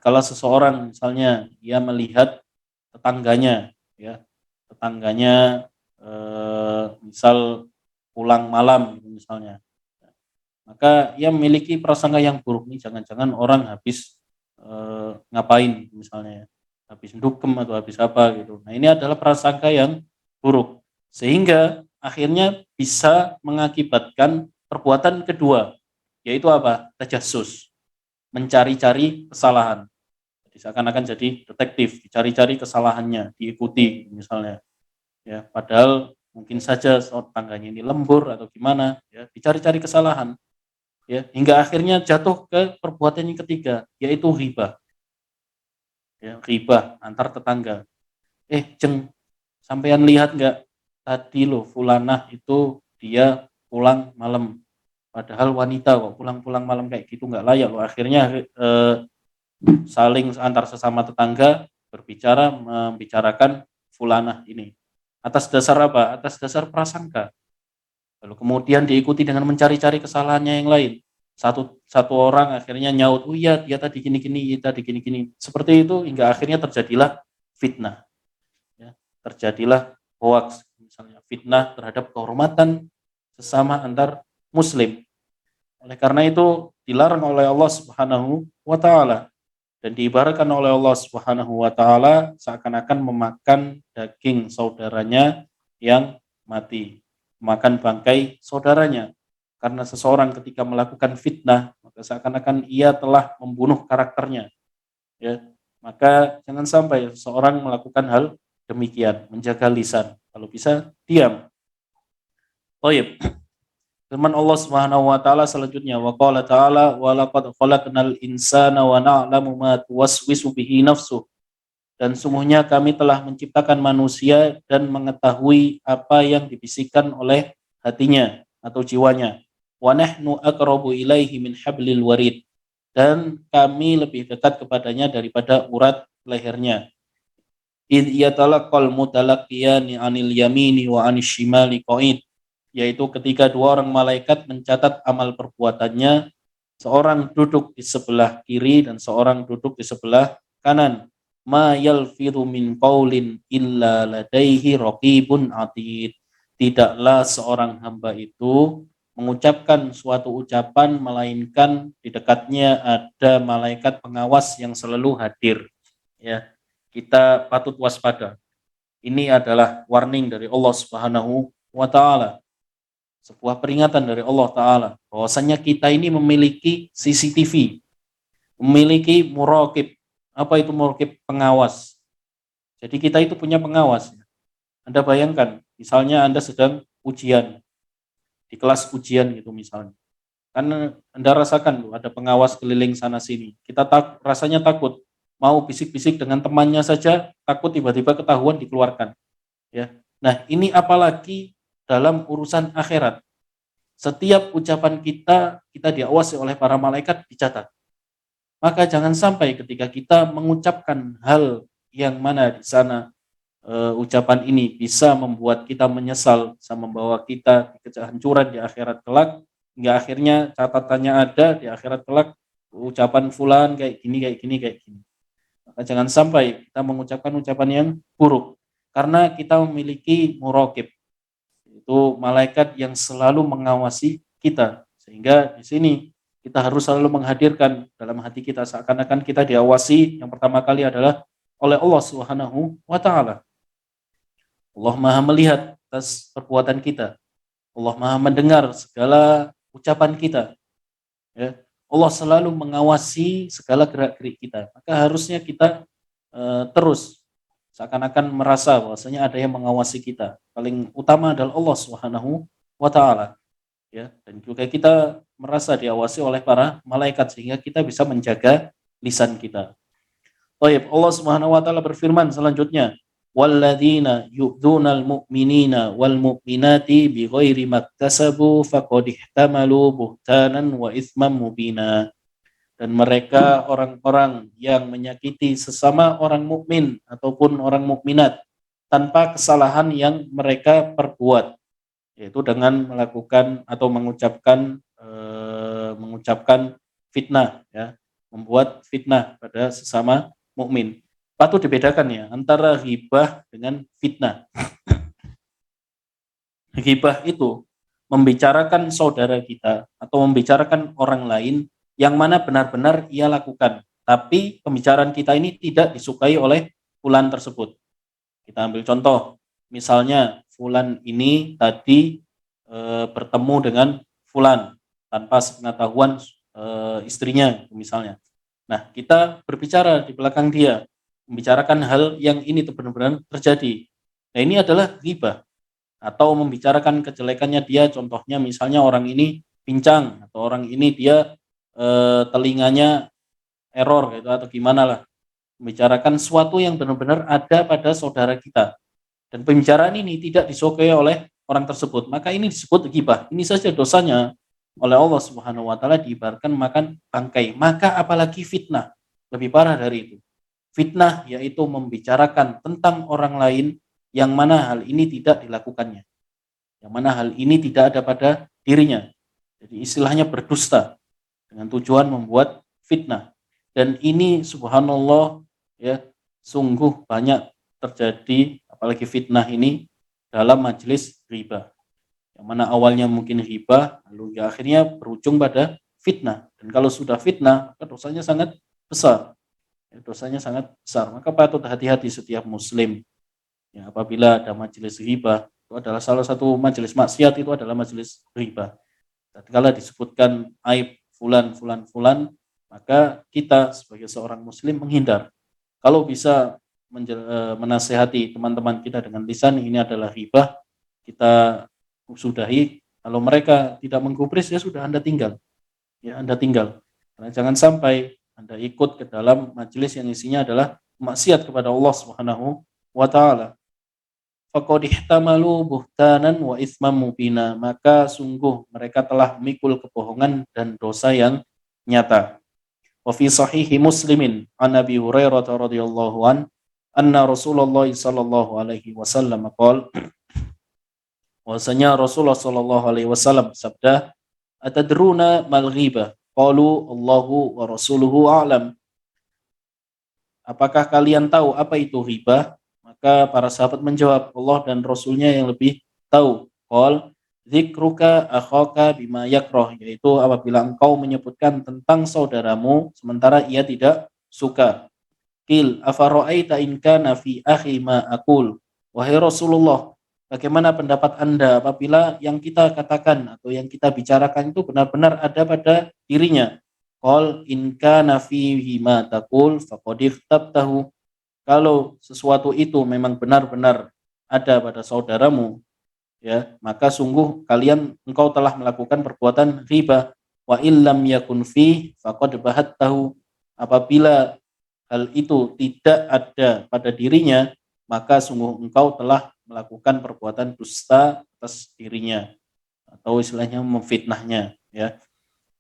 Kalau seseorang misalnya dia melihat tetangganya, ya tetangganya misal pulang malam misalnya, maka ia memiliki prasangka yang buruk nih, jangan-jangan orang habis ngapain misalnya, habis dukem atau habis apa gitu. Nah ini adalah prasangka yang buruk sehingga akhirnya bisa mengakibatkan perbuatan kedua, yaitu apa? Tajassus, mencari-cari kesalahan. Jadi seakan-akan jadi detektif, dicari-cari kesalahannya, diikuti misalnya. Ya, padahal mungkin saja tangganya ini lembur atau gimana, ya, dicari-cari kesalahan, ya, hingga akhirnya jatuh ke perbuatan yang ketiga, yaitu riba. Ya, riba antar tetangga. Jeng, sampean lihat nggak tadi loh fulanah itu dia pulang malam, padahal wanita kok pulang-pulang malam kayak gitu nggak layak loh. Akhirnya saling antar sesama tetangga berbicara membicarakan fulanah ini. Atas dasar apa? Atas dasar prasangka. Lalu kemudian diikuti dengan mencari-cari kesalahannya yang lain. Satu orang akhirnya nyaut, oh iya dia tadi gini-gini, tadi gini-gini. Seperti itu hingga akhirnya terjadilah fitnah. Ya, terjadilah hoax, misalnya fitnah terhadap kehormatan sesama antar muslim. Oleh karena itu dilarang oleh Allah Subhanahu wa taala dan diibaratkan oleh Allah Subhanahu wa taala seakan-akan memakan daging saudaranya yang mati, makan bangkai saudaranya. Karena seseorang ketika melakukan fitnah, maka seakan-akan ia telah membunuh karakternya, ya. Maka jangan sampai seseorang melakukan hal demikian, menjaga lisan. Kalau bisa diam. Baik. Firman Allah Subhanahu wa taala selanjutnya, wa qala ta'ala wa laqad khalaqnal insana wa na'lamu ma tuwaswisu bihi nafsuh. Dan sungguhnya kami telah menciptakan manusia dan mengetahui apa yang dibisikkan oleh hatinya atau jiwanya. Wa nahnu aqrabu ilaihi min hablil warid. Dan kami lebih dekat kepadanya daripada urat lehernya. Id yatalaqal mutalaqiyani 'anil yamini wa 'anil shimali qa'id, yaitu ketika dua orang malaikat mencatat amal perbuatannya, seorang duduk di sebelah kiri dan seorang duduk di sebelah kanan. Ma yalfidhu min qaulin illa ladaihi raqibun atid. Tidaklah seorang hamba itu mengucapkan suatu ucapan melainkan di dekatnya ada malaikat pengawas yang selalu hadir. Ya, kita patut waspada. Ini adalah warning dari Allah Subhanahu wa taala. Sebuah peringatan dari Allah taala bahwasanya kita ini memiliki CCTV, memiliki muraqib. Apa itu muraqib? Pengawas. Jadi kita itu punya pengawas. Anda bayangkan, misalnya Anda sedang ujian di kelas ujian gitu misalnya. Kan Anda rasakan tuh ada pengawas keliling sana sini. Kita rasanya takut. Mau bisik-bisik dengan temannya saja takut tiba-tiba ketahuan dikeluarkan. Ya. Nah, ini apalagi dalam urusan akhirat. Setiap ucapan kita diawasi oleh para malaikat dicatat. Maka jangan sampai ketika kita mengucapkan hal yang mana di sana ucapan ini bisa membuat kita menyesal, bisa membawa kita ke kehancuran di akhirat kelak, hingga akhirnya catatannya ada di akhirat kelak, ucapan fulan kayak gini, kayak gini, kayak gini. Maka jangan sampai kita mengucapkan ucapan yang buruk, karena kita memiliki muraqib, itu malaikat yang selalu mengawasi kita, sehingga di sini kita harus selalu menghadirkan dalam hati kita seakan-akan kita diawasi yang pertama kali adalah oleh Allah Subhanahu wa taala. Allah Maha melihat atas perbuatan kita. Allah Maha mendengar segala ucapan kita. Ya. Allah selalu mengawasi segala gerak-gerik kita. Maka harusnya kita terus seakan-akan merasa bahwasanya ada yang mengawasi kita. Paling utama adalah Allah Subhanahu wa taala. Ya, dan juga kita merasa diawasi oleh para malaikat sehingga kita bisa menjaga lisan kita. Baik, Allah Subhanahu wa taala berfirman selanjutnya, walladzina yu'dzunal mu'minina wal mu'minati bighairi maktasabu faqad ihtamalu buhtanan wa itsman mubina. Dan mereka orang-orang yang menyakiti sesama orang mukmin ataupun orang mukminat tanpa kesalahan yang mereka perbuat, yaitu dengan melakukan atau mengucapkan fitnah, ya, membuat fitnah pada sesama mukmin. Patut dibedakan ya antara ghibah dengan fitnah. Ghibah itu membicarakan saudara kita atau membicarakan orang lain yang mana benar-benar ia lakukan, tapi pembicaraan kita ini tidak disukai oleh fulan tersebut. Kita ambil contoh, misalnya fulan ini tadi bertemu dengan fulan tanpa sepengetahuan istrinya misalnya. Nah, kita berbicara di belakang dia, membicarakan hal yang ini benar-benar terjadi. Nah, ini adalah ghibah. Atau membicarakan kejelekannya dia, contohnya misalnya orang ini pincang atau orang ini dia telinganya error gitu atau gimana lah, membicarakan sesuatu yang benar-benar ada pada saudara kita dan pembicaraan ini tidak disukai oleh orang tersebut, maka ini disebut ghibah. Ini saja dosanya oleh Allah Subhanahu wa taala diibaratkan makan bangkai, maka apalagi fitnah, lebih parah dari itu. Fitnah yaitu membicarakan tentang orang lain yang mana hal ini tidak dilakukannya, yang mana hal ini tidak ada pada dirinya. Jadi istilahnya berdusta dengan tujuan membuat fitnah. Dan ini subhanallah ya, sungguh banyak terjadi, apalagi fitnah ini dalam majelis riba. Yang mana awalnya mungkin riba, lalu ya akhirnya berujung pada fitnah. Dan kalau sudah fitnah, maka dosanya sangat besar. Ya, dosanya sangat besar. Maka patut hati-hati setiap muslim. Ya, apabila ada majelis riba, itu adalah salah satu majelis maksiat, itu adalah majelis riba. Tatkala disebutkan aib fulan, maka kita sebagai seorang muslim menghindar. Kalau bisa menasehati teman-teman kita dengan lisan, ini adalah riba, kita sudahi. Kalau mereka tidak menggubris, ya sudah Anda tinggal. Ya, Anda tinggal. Karena jangan sampai Anda ikut ke dalam majelis yang isinya adalah maksiat kepada Allah Subhanahu wa taala. Faqad ihtamalu buhtanan wa itsman mubina, maka sungguh mereka telah memikul kebohongan dan dosa yang nyata. Wa fi sahihi Muslimin an Abi Hurairah radhiyallahu an anna Rasulullah sallallahu alaihi wasallam qala, bahwasanya Rasulullah sallallahu alaihi wasallam sabda, atadruna mal ghibah? Qalu Allahu wa rasuluhu a'lam. Apakah kalian tahu apa itu ghibah? Maka para sahabat menjawab, Allah dan Rasulnya yang lebih tahu. Qal dzikruka akhaka bima yakrah, yaitu apabila engkau menyebutkan tentang saudaramu sementara ia tidak suka. Qil afara'aita in kana fi akhi ma aqul. Wahai Rasulullah, bagaimana pendapat Anda apabila yang kita katakan atau yang kita bicarakan itu benar-benar ada pada dirinya? Qal in kana fihi ma taqul faqad ikhtabtahu. Kalau sesuatu itu memang benar-benar ada pada saudaramu, ya, maka sungguh engkau telah melakukan perbuatan riba. Wa illam yakun fi faqad bahattahu. Apabila hal itu tidak ada pada dirinya, maka sungguh engkau telah melakukan perbuatan dusta atas dirinya atau istilahnya memfitnahnya, ya.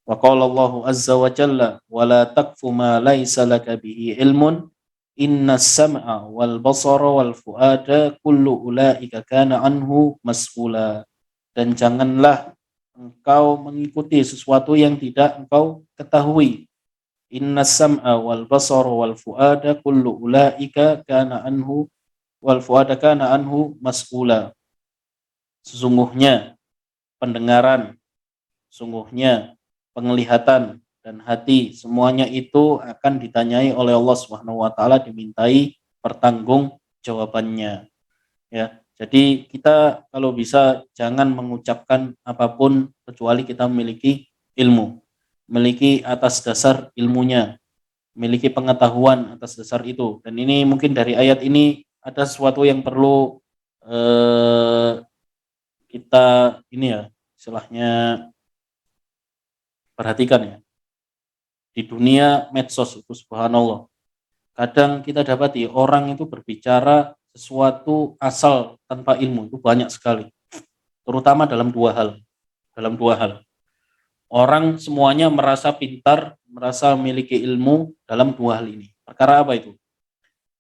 Wa qala Allahu azza wa jalla wa la taqfu ma laysa laka bihi ilmun innas sam'a wal basara wal fuada kullu ulaika kana anhu mas'ula. Dan janganlah engkau mengikuti sesuatu yang tidak engkau ketahui. Innas sam'a wal basara wal fuada kullu ulaika kana anhu mas'ula. Sesungguhnya pendengaran, sungguhnya penglihatan dan hati, semuanya itu akan ditanyai oleh Allah Subhanahu wa taala, dimintai pertanggungjawabannya. Ya. Jadi kita kalau bisa jangan mengucapkan apapun kecuali kita memiliki ilmu, memiliki atas dasar ilmunya, memiliki pengetahuan atas dasar itu. Dan ini mungkin dari ayat ini ada sesuatu yang perlu kita ini ya, istilahnya Perhatikan ya, di dunia medsos itu subhanallah, kadang kita dapati orang itu berbicara sesuatu asal tanpa ilmu itu banyak sekali, terutama dalam dua hal. Dalam dua hal, orang semuanya merasa pintar, merasa memiliki ilmu dalam dua hal ini. Perkara apa itu?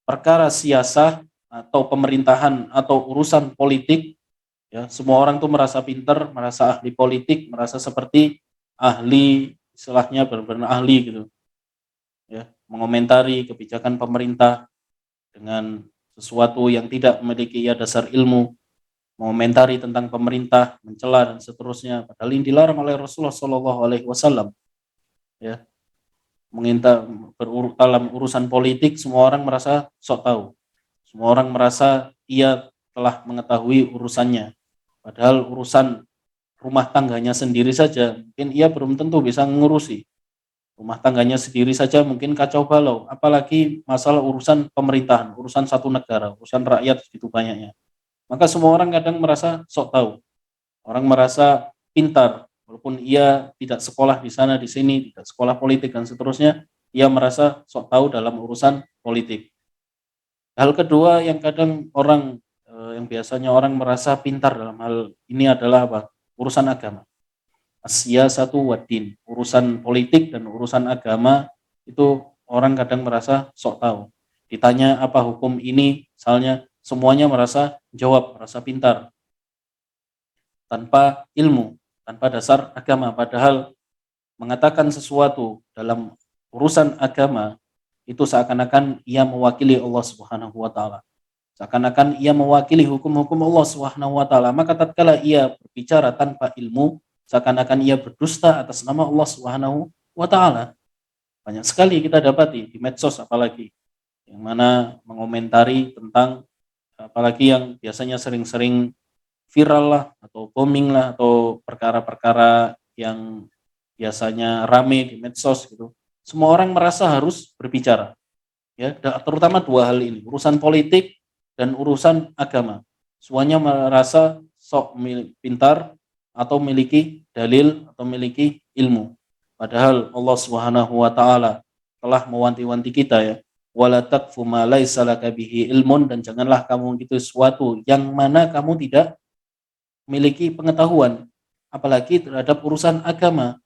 Perkara siasah atau pemerintahan atau urusan politik. Ya, semua orang tuh merasa pintar, merasa ahli politik, merasa seperti ahli, istilahnya benar-benar ahli gitu. Ya, mengomentari kebijakan pemerintah dengan sesuatu yang tidak memiliki dasar ilmu, mengomentari tentang pemerintah, mencela dan seterusnya. Padahal ini dilarang oleh Rasulullah Shallallahu Alaihi Wasallam. Ya, menginta dalam urusan politik, semua orang merasa sok tahu, semua orang merasa ia telah mengetahui urusannya. Padahal urusan rumah tangganya sendiri saja, mungkin ia belum tentu bisa mengurusi. Rumah tangganya sendiri saja mungkin kacau balau, apalagi masalah urusan pemerintahan, urusan satu negara, urusan rakyat segitu banyaknya. Maka semua orang kadang merasa sok tahu, orang merasa pintar, walaupun ia tidak sekolah di sana, di sini, tidak sekolah politik dan seterusnya, ia merasa sok tahu dalam urusan politik. Hal kedua yang kadang orang, yang biasanya orang merasa pintar dalam hal ini adalah apa? Urusan agama. As-siyasatu wad-din, urusan politik dan urusan agama itu orang kadang merasa sok tahu. Ditanya apa hukum ini, misalnya semuanya merasa jawab, merasa pintar tanpa ilmu, tanpa dasar agama. Padahal mengatakan sesuatu dalam urusan agama itu seakan-akan ia mewakili Allah Subhanahu wa taala. Seakan-akan ia mewakili hukum-hukum Allah Subhanahu wa taala. Maka tatkala ia berbicara tanpa ilmu, seakan-akan ia berdusta atas nama Allah Subhanahu wa taala. Banyak sekali kita dapati di medsos apalagi yang mana mengomentari tentang, apalagi yang biasanya sering-sering viral lah atau booming lah atau perkara-perkara yang biasanya rame di medsos gitu. Semua orang merasa harus berbicara. Ya, terutama dua hal ini, urusan politik dan urusan agama. Semuanya merasa sok pintar atau memiliki dalil atau memiliki ilmu. Padahal Allah Subhanahu wa taala telah mewanti-wanti kita ya. Wala taqfu ma laisa laka bihi ilmun, dan janganlah kamu gitu sesuatu yang mana kamu tidak memiliki pengetahuan, apalagi terhadap urusan agama,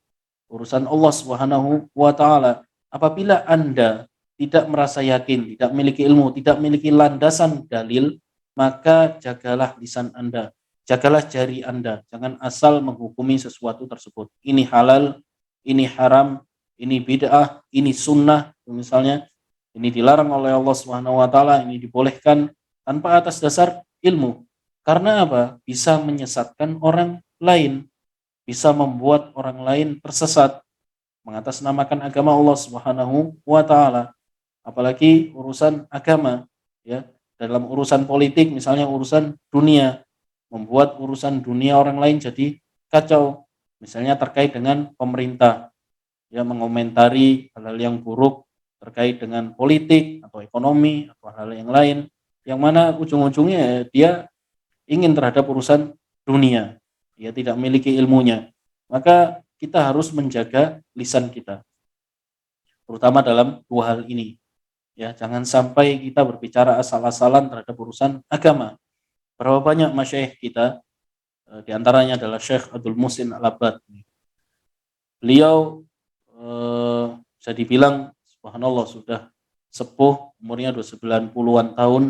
urusan Allah Subhanahu wa taala. Apabila Anda tidak merasa yakin, tidak memiliki ilmu, tidak memiliki landasan dalil, maka jagalah lisan Anda, jagalah jari Anda, jangan asal menghukumi sesuatu tersebut. Ini halal, ini haram, ini bid'ah, ini sunnah, misalnya ini dilarang oleh Allah Subhanahu wa taala, ini dibolehkan, tanpa atas dasar ilmu. Karena apa? Bisa menyesatkan orang lain, bisa membuat orang lain tersesat, mengatasnamakan agama Allah Subhanahu wa taala. Apalagi urusan agama, ya. Dalam urusan politik, misalnya urusan dunia, membuat urusan dunia orang lain jadi kacau. Misalnya terkait dengan pemerintah, ya, mengomentari hal-hal yang buruk terkait dengan politik atau ekonomi atau hal yang lain, yang mana ujung-ujungnya dia ingin terhadap urusan dunia, dia tidak memiliki ilmunya. Maka kita harus menjaga lisan kita, terutama dalam dua hal ini. Ya, jangan sampai kita berbicara asal-asalan terhadap urusan agama. Berapa banyak masyayikh kita, di antaranya adalah Syekh Abdul Muhsin Al-Abbad. Beliau bisa dibilang subhanallah sudah sepuh, umurnya 90-an tahun,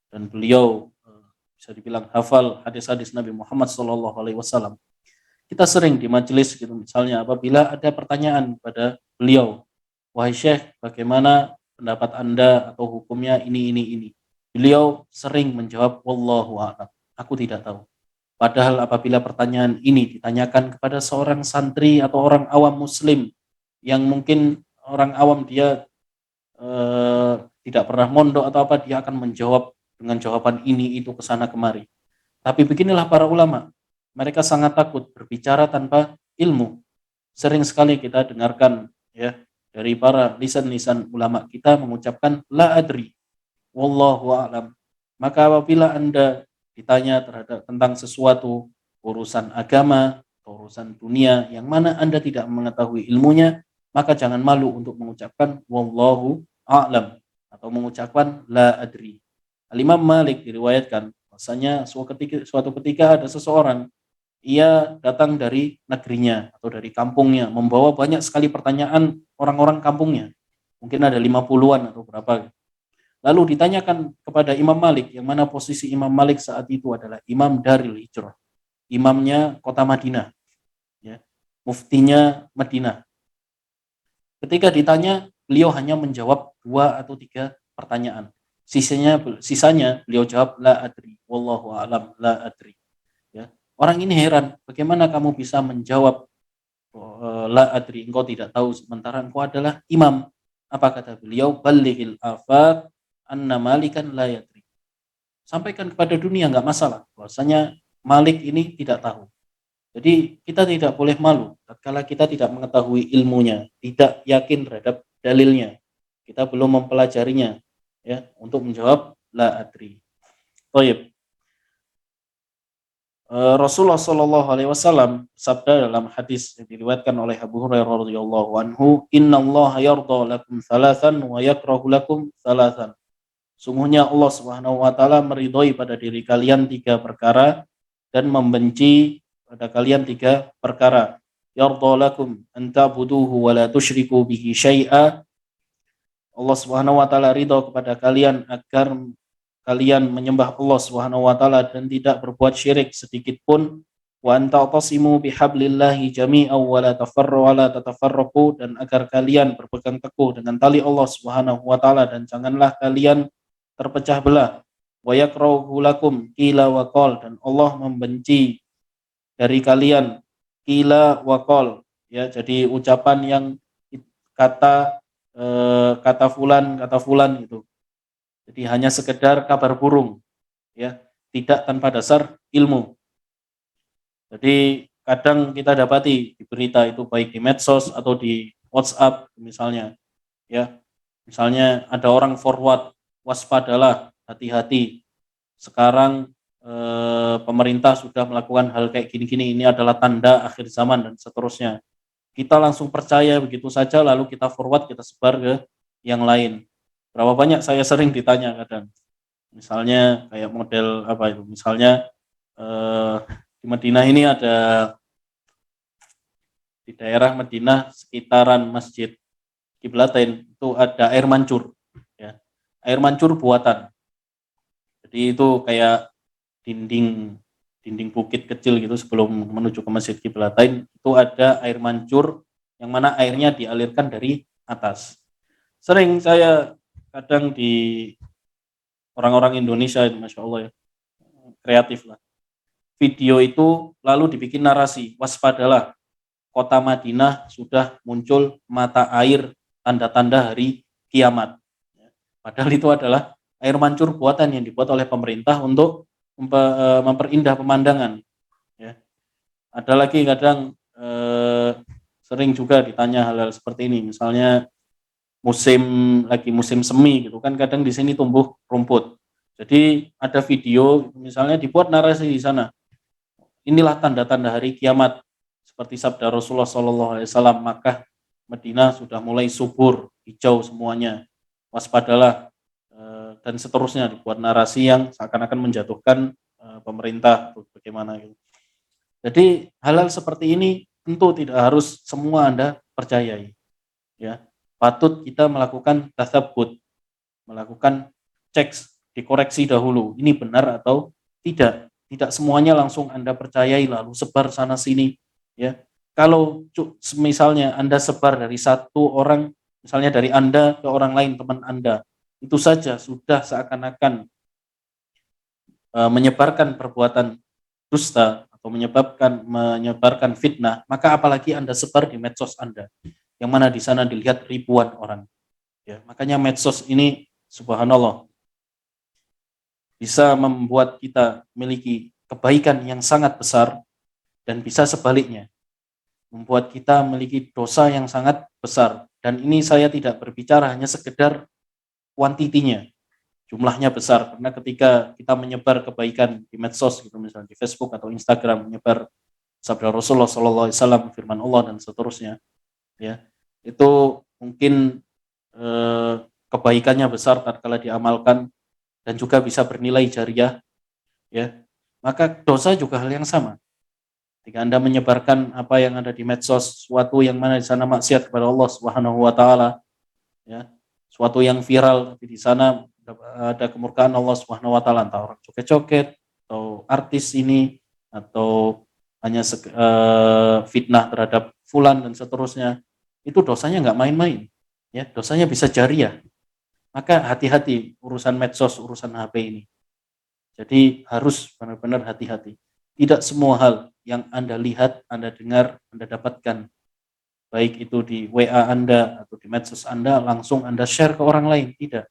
dan beliau bisa dibilang hafal hadis-hadis Nabi Muhammad SAW. Kita sering di majelis gitu, misalnya apabila ada pertanyaan pada beliau, wahai Syekh, bagaimana pendapat Anda atau hukumnya ini. Beliau sering menjawab, wallahu a'lam, aku tidak tahu. Padahal apabila pertanyaan ini ditanyakan kepada seorang santri atau orang awam muslim, yang mungkin orang awam dia tidak pernah mondok atau apa, dia akan menjawab dengan jawaban ini, itu, kesana kemari. Tapi beginilah para ulama, mereka sangat takut berbicara tanpa ilmu. Sering sekali kita dengarkan ya dari para lisan-lisan ulama kita mengucapkan la adri, wallahu a'lam. Maka apabila Anda ditanya terhadap tentang sesuatu urusan agama, atau urusan dunia yang mana Anda tidak mengetahui ilmunya, maka jangan malu untuk mengucapkan wallahu a'lam atau mengucapkan la adri. Al-Imam Malik diriwayatkan bahwasanya suatu ketika ada seseorang, ia datang dari negerinya atau dari kampungnya membawa banyak sekali pertanyaan orang-orang kampungnya. Mungkin ada 50-an atau berapa. Lalu ditanyakan kepada Imam Malik, yang mana posisi Imam Malik saat itu adalah Imam Daril Hijrah, imamnya kota Madinah, ya, muftinya Madinah. Ketika ditanya, beliau hanya menjawab 2 atau 3 pertanyaan. Sisanya beliau jawab la adri, wallahu a'lam, la adri. Ya. Orang ini heran, bagaimana kamu bisa menjawab la adri, engkau tidak tahu sementara engkau adalah imam. Apa kata beliau? Ballighil afaq anna malikan la yadri. Sampaikan kepada dunia, enggak masalah bahwasanya Malik ini tidak tahu. Jadi kita tidak boleh malu tatkala kita tidak mengetahui ilmunya, tidak yakin terhadap dalilnya, kita belum mempelajarinya, ya, untuk menjawab la adri. Baik. Rasulullah Shallallahu Alaihi Wasallam sabda dalam hadis yang diriwayatkan oleh Abu Hurairah radhiyallahu anhu, Inna Allah yarda lakum thalathan wa yakrahu lakum thalathan. Sungguhnya Allah Subhanahu Wa Taala meridhoi pada diri kalian 3 perkara dan membenci pada kalian 3 perkara. Yarda lakum an ta'buduhu wa la tusyriku bihi syai'a. Allah Subhanahu Wa Taala ridho kepada kalian agar kalian menyembah Allah Subhanahu wa taala dan tidak berbuat syirik sedikit pun, wa anta'tasimu bihablillahi jami'an wa la tatafarraqu, dan agar kalian berpegang teguh dengan tali Allah Subhanahu wa taala dan janganlah kalian terpecah belah. Wa yakrahu lakum qila wa qal, dan Allah membenci dari kalian qila wa qal, ya, jadi ucapan yang kata fulan gitu. Jadi hanya sekedar kabar burung, ya, tidak tanpa dasar ilmu. Jadi kadang kita dapati di berita itu baik di medsos atau di WhatsApp misalnya, ya. Misalnya ada orang forward, waspadalah, hati-hati. Sekarang pemerintah sudah melakukan hal kayak gini-gini, ini adalah tanda akhir zaman dan seterusnya. Kita langsung percaya begitu saja, lalu kita forward, kita sebar ke yang lain. Berapa banyak saya sering ditanya kadang, misalnya kayak model apa itu, misalnya di Madinah ini ada, di daerah Madinah sekitaran Masjid Qiblatain itu ada air mancur, ya, air mancur buatan. Jadi itu kayak dinding bukit kecil gitu sebelum menuju ke Masjid Qiblatain, itu ada air mancur yang mana airnya dialirkan dari atas. Sering saya kadang di orang-orang Indonesia, Masya Allah ya, kreatif lah. Video itu lalu dibikin narasi, waspadalah, kota Madinah sudah muncul mata air tanda-tanda hari kiamat. Padahal itu adalah air mancur buatan yang dibuat oleh pemerintah untuk memperindah pemandangan. Ya. Ada lagi kadang sering juga ditanya hal-hal seperti ini, misalnya musim semi gitu kan, kadang di sini tumbuh rumput. Jadi ada video misalnya dibuat narasi di sana. Inilah tanda-tanda hari kiamat seperti sabda Rasulullah SAW, Makkah, Madinah sudah mulai subur, hijau semuanya. Waspadalah, dan seterusnya, dibuat narasi yang seakan-akan menjatuhkan pemerintah bagaimana gitu. Jadi hal-hal seperti ini tentu tidak harus semua Anda percayai. Ya. Patut kita melakukan tasabbut, melakukan cek, dikoreksi dahulu, ini benar atau tidak. Tidak semuanya langsung Anda percayai lalu sebar sana sini, ya. Kalau misalnya Anda sebar dari satu orang, misalnya dari Anda ke orang lain, teman Anda, itu saja sudah seakan-akan menyebarkan perbuatan dusta atau menyebarkan fitnah, maka apalagi Anda sebar di medsos Anda, yang mana di sana dilihat ribuan orang. Ya, makanya medsos ini subhanallah bisa membuat kita memiliki kebaikan yang sangat besar, dan bisa sebaliknya membuat kita memiliki dosa yang sangat besar. Dan ini saya tidak berbicara hanya sekedar kuantitinya, jumlahnya besar, karena ketika kita menyebar kebaikan di medsos gitu, misalnya di Facebook atau Instagram, menyebar sabda Rasulullah SAW, firman Allah dan seterusnya, ya itu mungkin kebaikannya besar tatkala diamalkan dan juga bisa bernilai jariah, ya. Maka dosa juga hal yang sama. Jika Anda menyebarkan apa yang ada di medsos, suatu yang mana di sana maksiat kepada Allah Subhanahu wa taala, ya. Suatu yang viral tapi di sana ada kemurkaan Allah Subhanahu wa taala, entah orang joget-joget atau artis ini atau hanya fitnah terhadap fulan dan seterusnya. Itu dosanya nggak main-main. Ya, dosanya bisa jariah. Maka hati-hati urusan medsos, urusan HP ini. Jadi harus benar-benar hati-hati. Tidak semua hal yang Anda lihat, Anda dengar, Anda dapatkan, baik itu di WA Anda atau di medsos Anda, langsung Anda share ke orang lain. Tidak.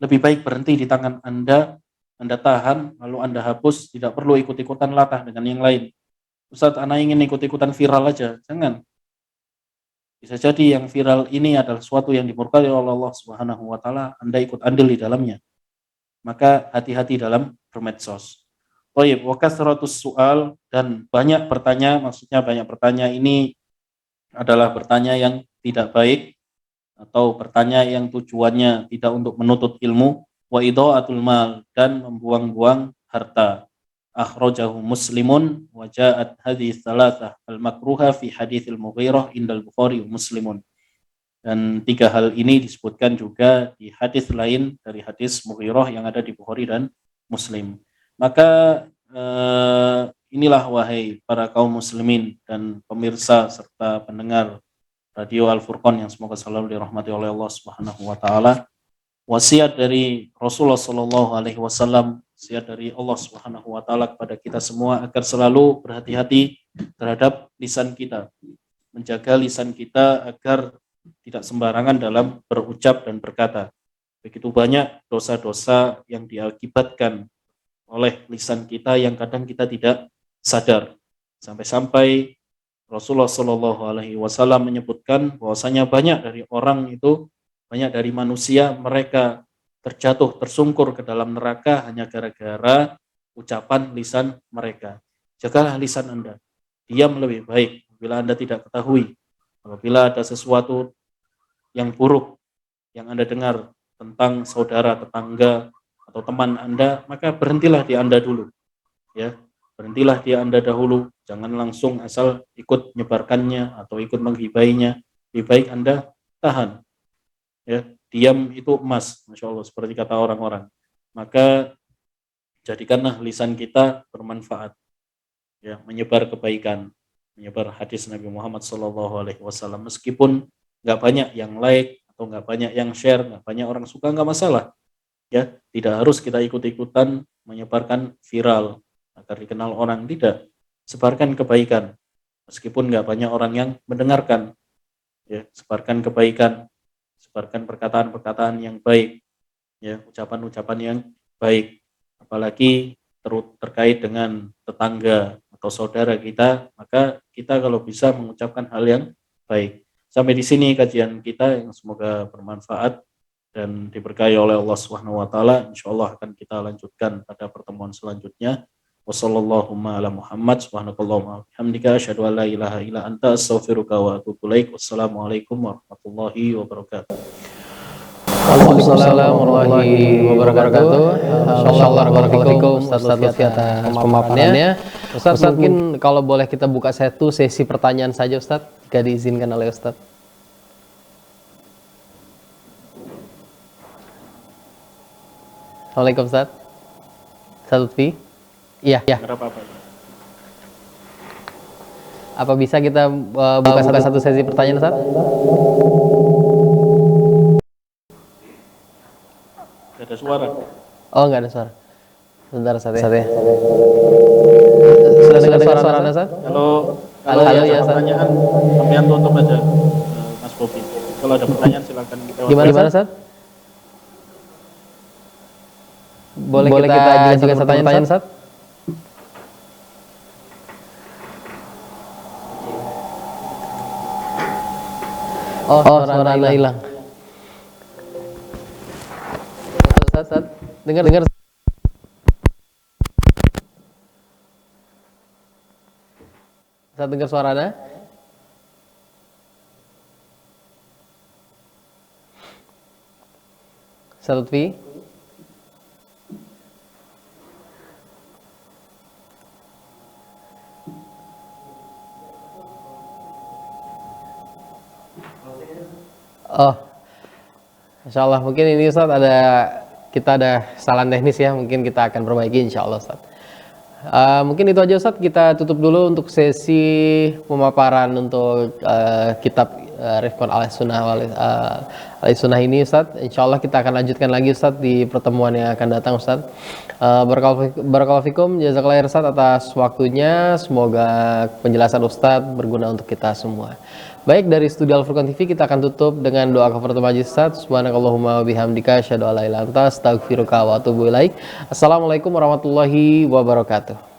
Lebih baik berhenti di tangan Anda tahan, lalu Anda hapus, tidak perlu ikut-ikutan latah dengan yang lain. Ustaz, Anda ingin ikut-ikutan viral aja. Jangan. Bisa jadi yang viral ini adalah sesuatu yang dimurkai oleh Allah Subhanahu wa taala, Anda ikut andil di dalamnya. Maka hati-hati dalam bermedsos. Baik, wa kasratus soal dan banyak bertanya, maksudnya banyak bertanya ini adalah bertanya yang tidak baik atau bertanya yang tujuannya tidak untuk menuntut ilmu, wa idha'atul mal dan membuang-buang harta. Akhrajahu Muslimun wa ja'at hadhihi thalathah al-makruha fi haditsil Mughirah indal Bukhari Muslimun. Dan tiga hal ini disebutkan juga di hadis lain dari hadis Mughirah yang ada di Bukhari dan Muslim. Maka inilah wahai para kaum muslimin dan pemirsa serta pendengar Radio Al-Furqan yang semoga selalu dirahmati oleh Allah Subhanahu wa taala. Wasiat dari Rasulullah sallallahu alaihi wasallam, wasiat dari Allah Subhanahu wa taala kepada kita semua agar selalu berhati-hati terhadap lisan kita. Menjaga lisan kita agar tidak sembarangan dalam berucap dan berkata. Begitu banyak dosa-dosa yang diakibatkan oleh lisan kita yang kadang kita tidak sadar. Sampai-sampai Rasulullah Shallallahu Alaihi Wasallam menyebutkan bahwasanya banyak dari manusia mereka terjatuh tersungkur ke dalam neraka hanya gara-gara ucapan lisan mereka. Jagalah lisan Anda. Diam lebih baik bila Anda tidak ketahui. Apabila ada sesuatu yang buruk yang Anda dengar tentang saudara, tetangga, atau teman Anda, maka berhentilah di Anda dulu. Ya, berhentilah di Anda dahulu. Jangan langsung asal ikut menyebarkannya atau ikut menghibainya. Lebih baik Anda tahan. Ya, diam itu emas, Masya Allah, seperti kata orang-orang. Maka jadikanlah lisan kita bermanfaat. Ya, menyebar kebaikan, menyebar hadis Nabi Muhammad SAW. Meskipun nggak banyak yang like atau nggak banyak yang share, nggak banyak orang suka, nggak masalah. Ya, tidak harus kita ikut-ikutan menyebarkan viral agar dikenal orang, tidak. Sebarkan kebaikan, meskipun nggak banyak orang yang mendengarkan. Ya, sebarkan kebaikan, sebarkan perkataan-perkataan yang baik, ya, ucapan-ucapan yang baik. Apalagi terkait dengan tetangga atau saudara kita, maka kita kalau bisa mengucapkan hal yang baik. Sampai di sini kajian kita yang semoga bermanfaat dan diberkahi oleh Allah Subhanahu wa taala. Insyaallah akan kita lanjutkan pada pertemuan selanjutnya. Wassalamualaikum ala Muhammad subhanakallahumma hamdika asyhadu an la ilaha illa anta astaghfiruka wa atubu ilaik. Wassalamualaikum warahmatullahi wabarakatuh. Waalaikumsalam warahmatullahi wabarakatuh. Insyaallah barakallahu Ustaz Lutfi atas pemaparannya. Ustaz, mungkin kalau boleh kita buka satu sesi pertanyaan saja Ustaz, jika diizinkan oleh Ustaz. Assalamualaikum Ustaz. Ustaz Lutfi. Iya. Apa bisa kita buka satu sesi pertanyaan Ustaz? Tidak ada suara. Oh, nggak ada suara. Sebentar Ustaz ya. Sudah dengar suara Ustaz? Kalau ya, ada pertanyaan, sampean tutup aja, Mas Bobi. Kalau ada pertanyaan silakan. Gimana Ustaz? Boleh kita ajukan satu pertanyaan Ustaz? Oh, suara Anda hilang. Ustaz, dengar. Ustaz dengar suaranya? Ustaz Lutfi? Oh, Insya Allah mungkin ini Ustaz kita ada kesalahan teknis ya, mungkin kita akan perbaiki insya Allah Ustaz. Mungkin itu aja Ustaz, kita tutup dulu untuk sesi pemaparan untuk kitab Rifqun ala Sunnah ini Ustaz. Insya Allah kita akan lanjutkan lagi Ustaz di pertemuan yang akan datang Ustaz. Barakallahu fikum, jazakallahu Ustaz atas waktunya. Semoga penjelasan Ustaz berguna untuk kita semua. Baik, dari Studio Al Furqan TV kita akan tutup dengan doa kafaratul majlis Ustaz. Subhanakallahumma wa bihamdika asyhadu an la ilaha illa anta astaghfiruka wa atubu ilaik. Assalamualaikum warahmatullahi wabarakatuh.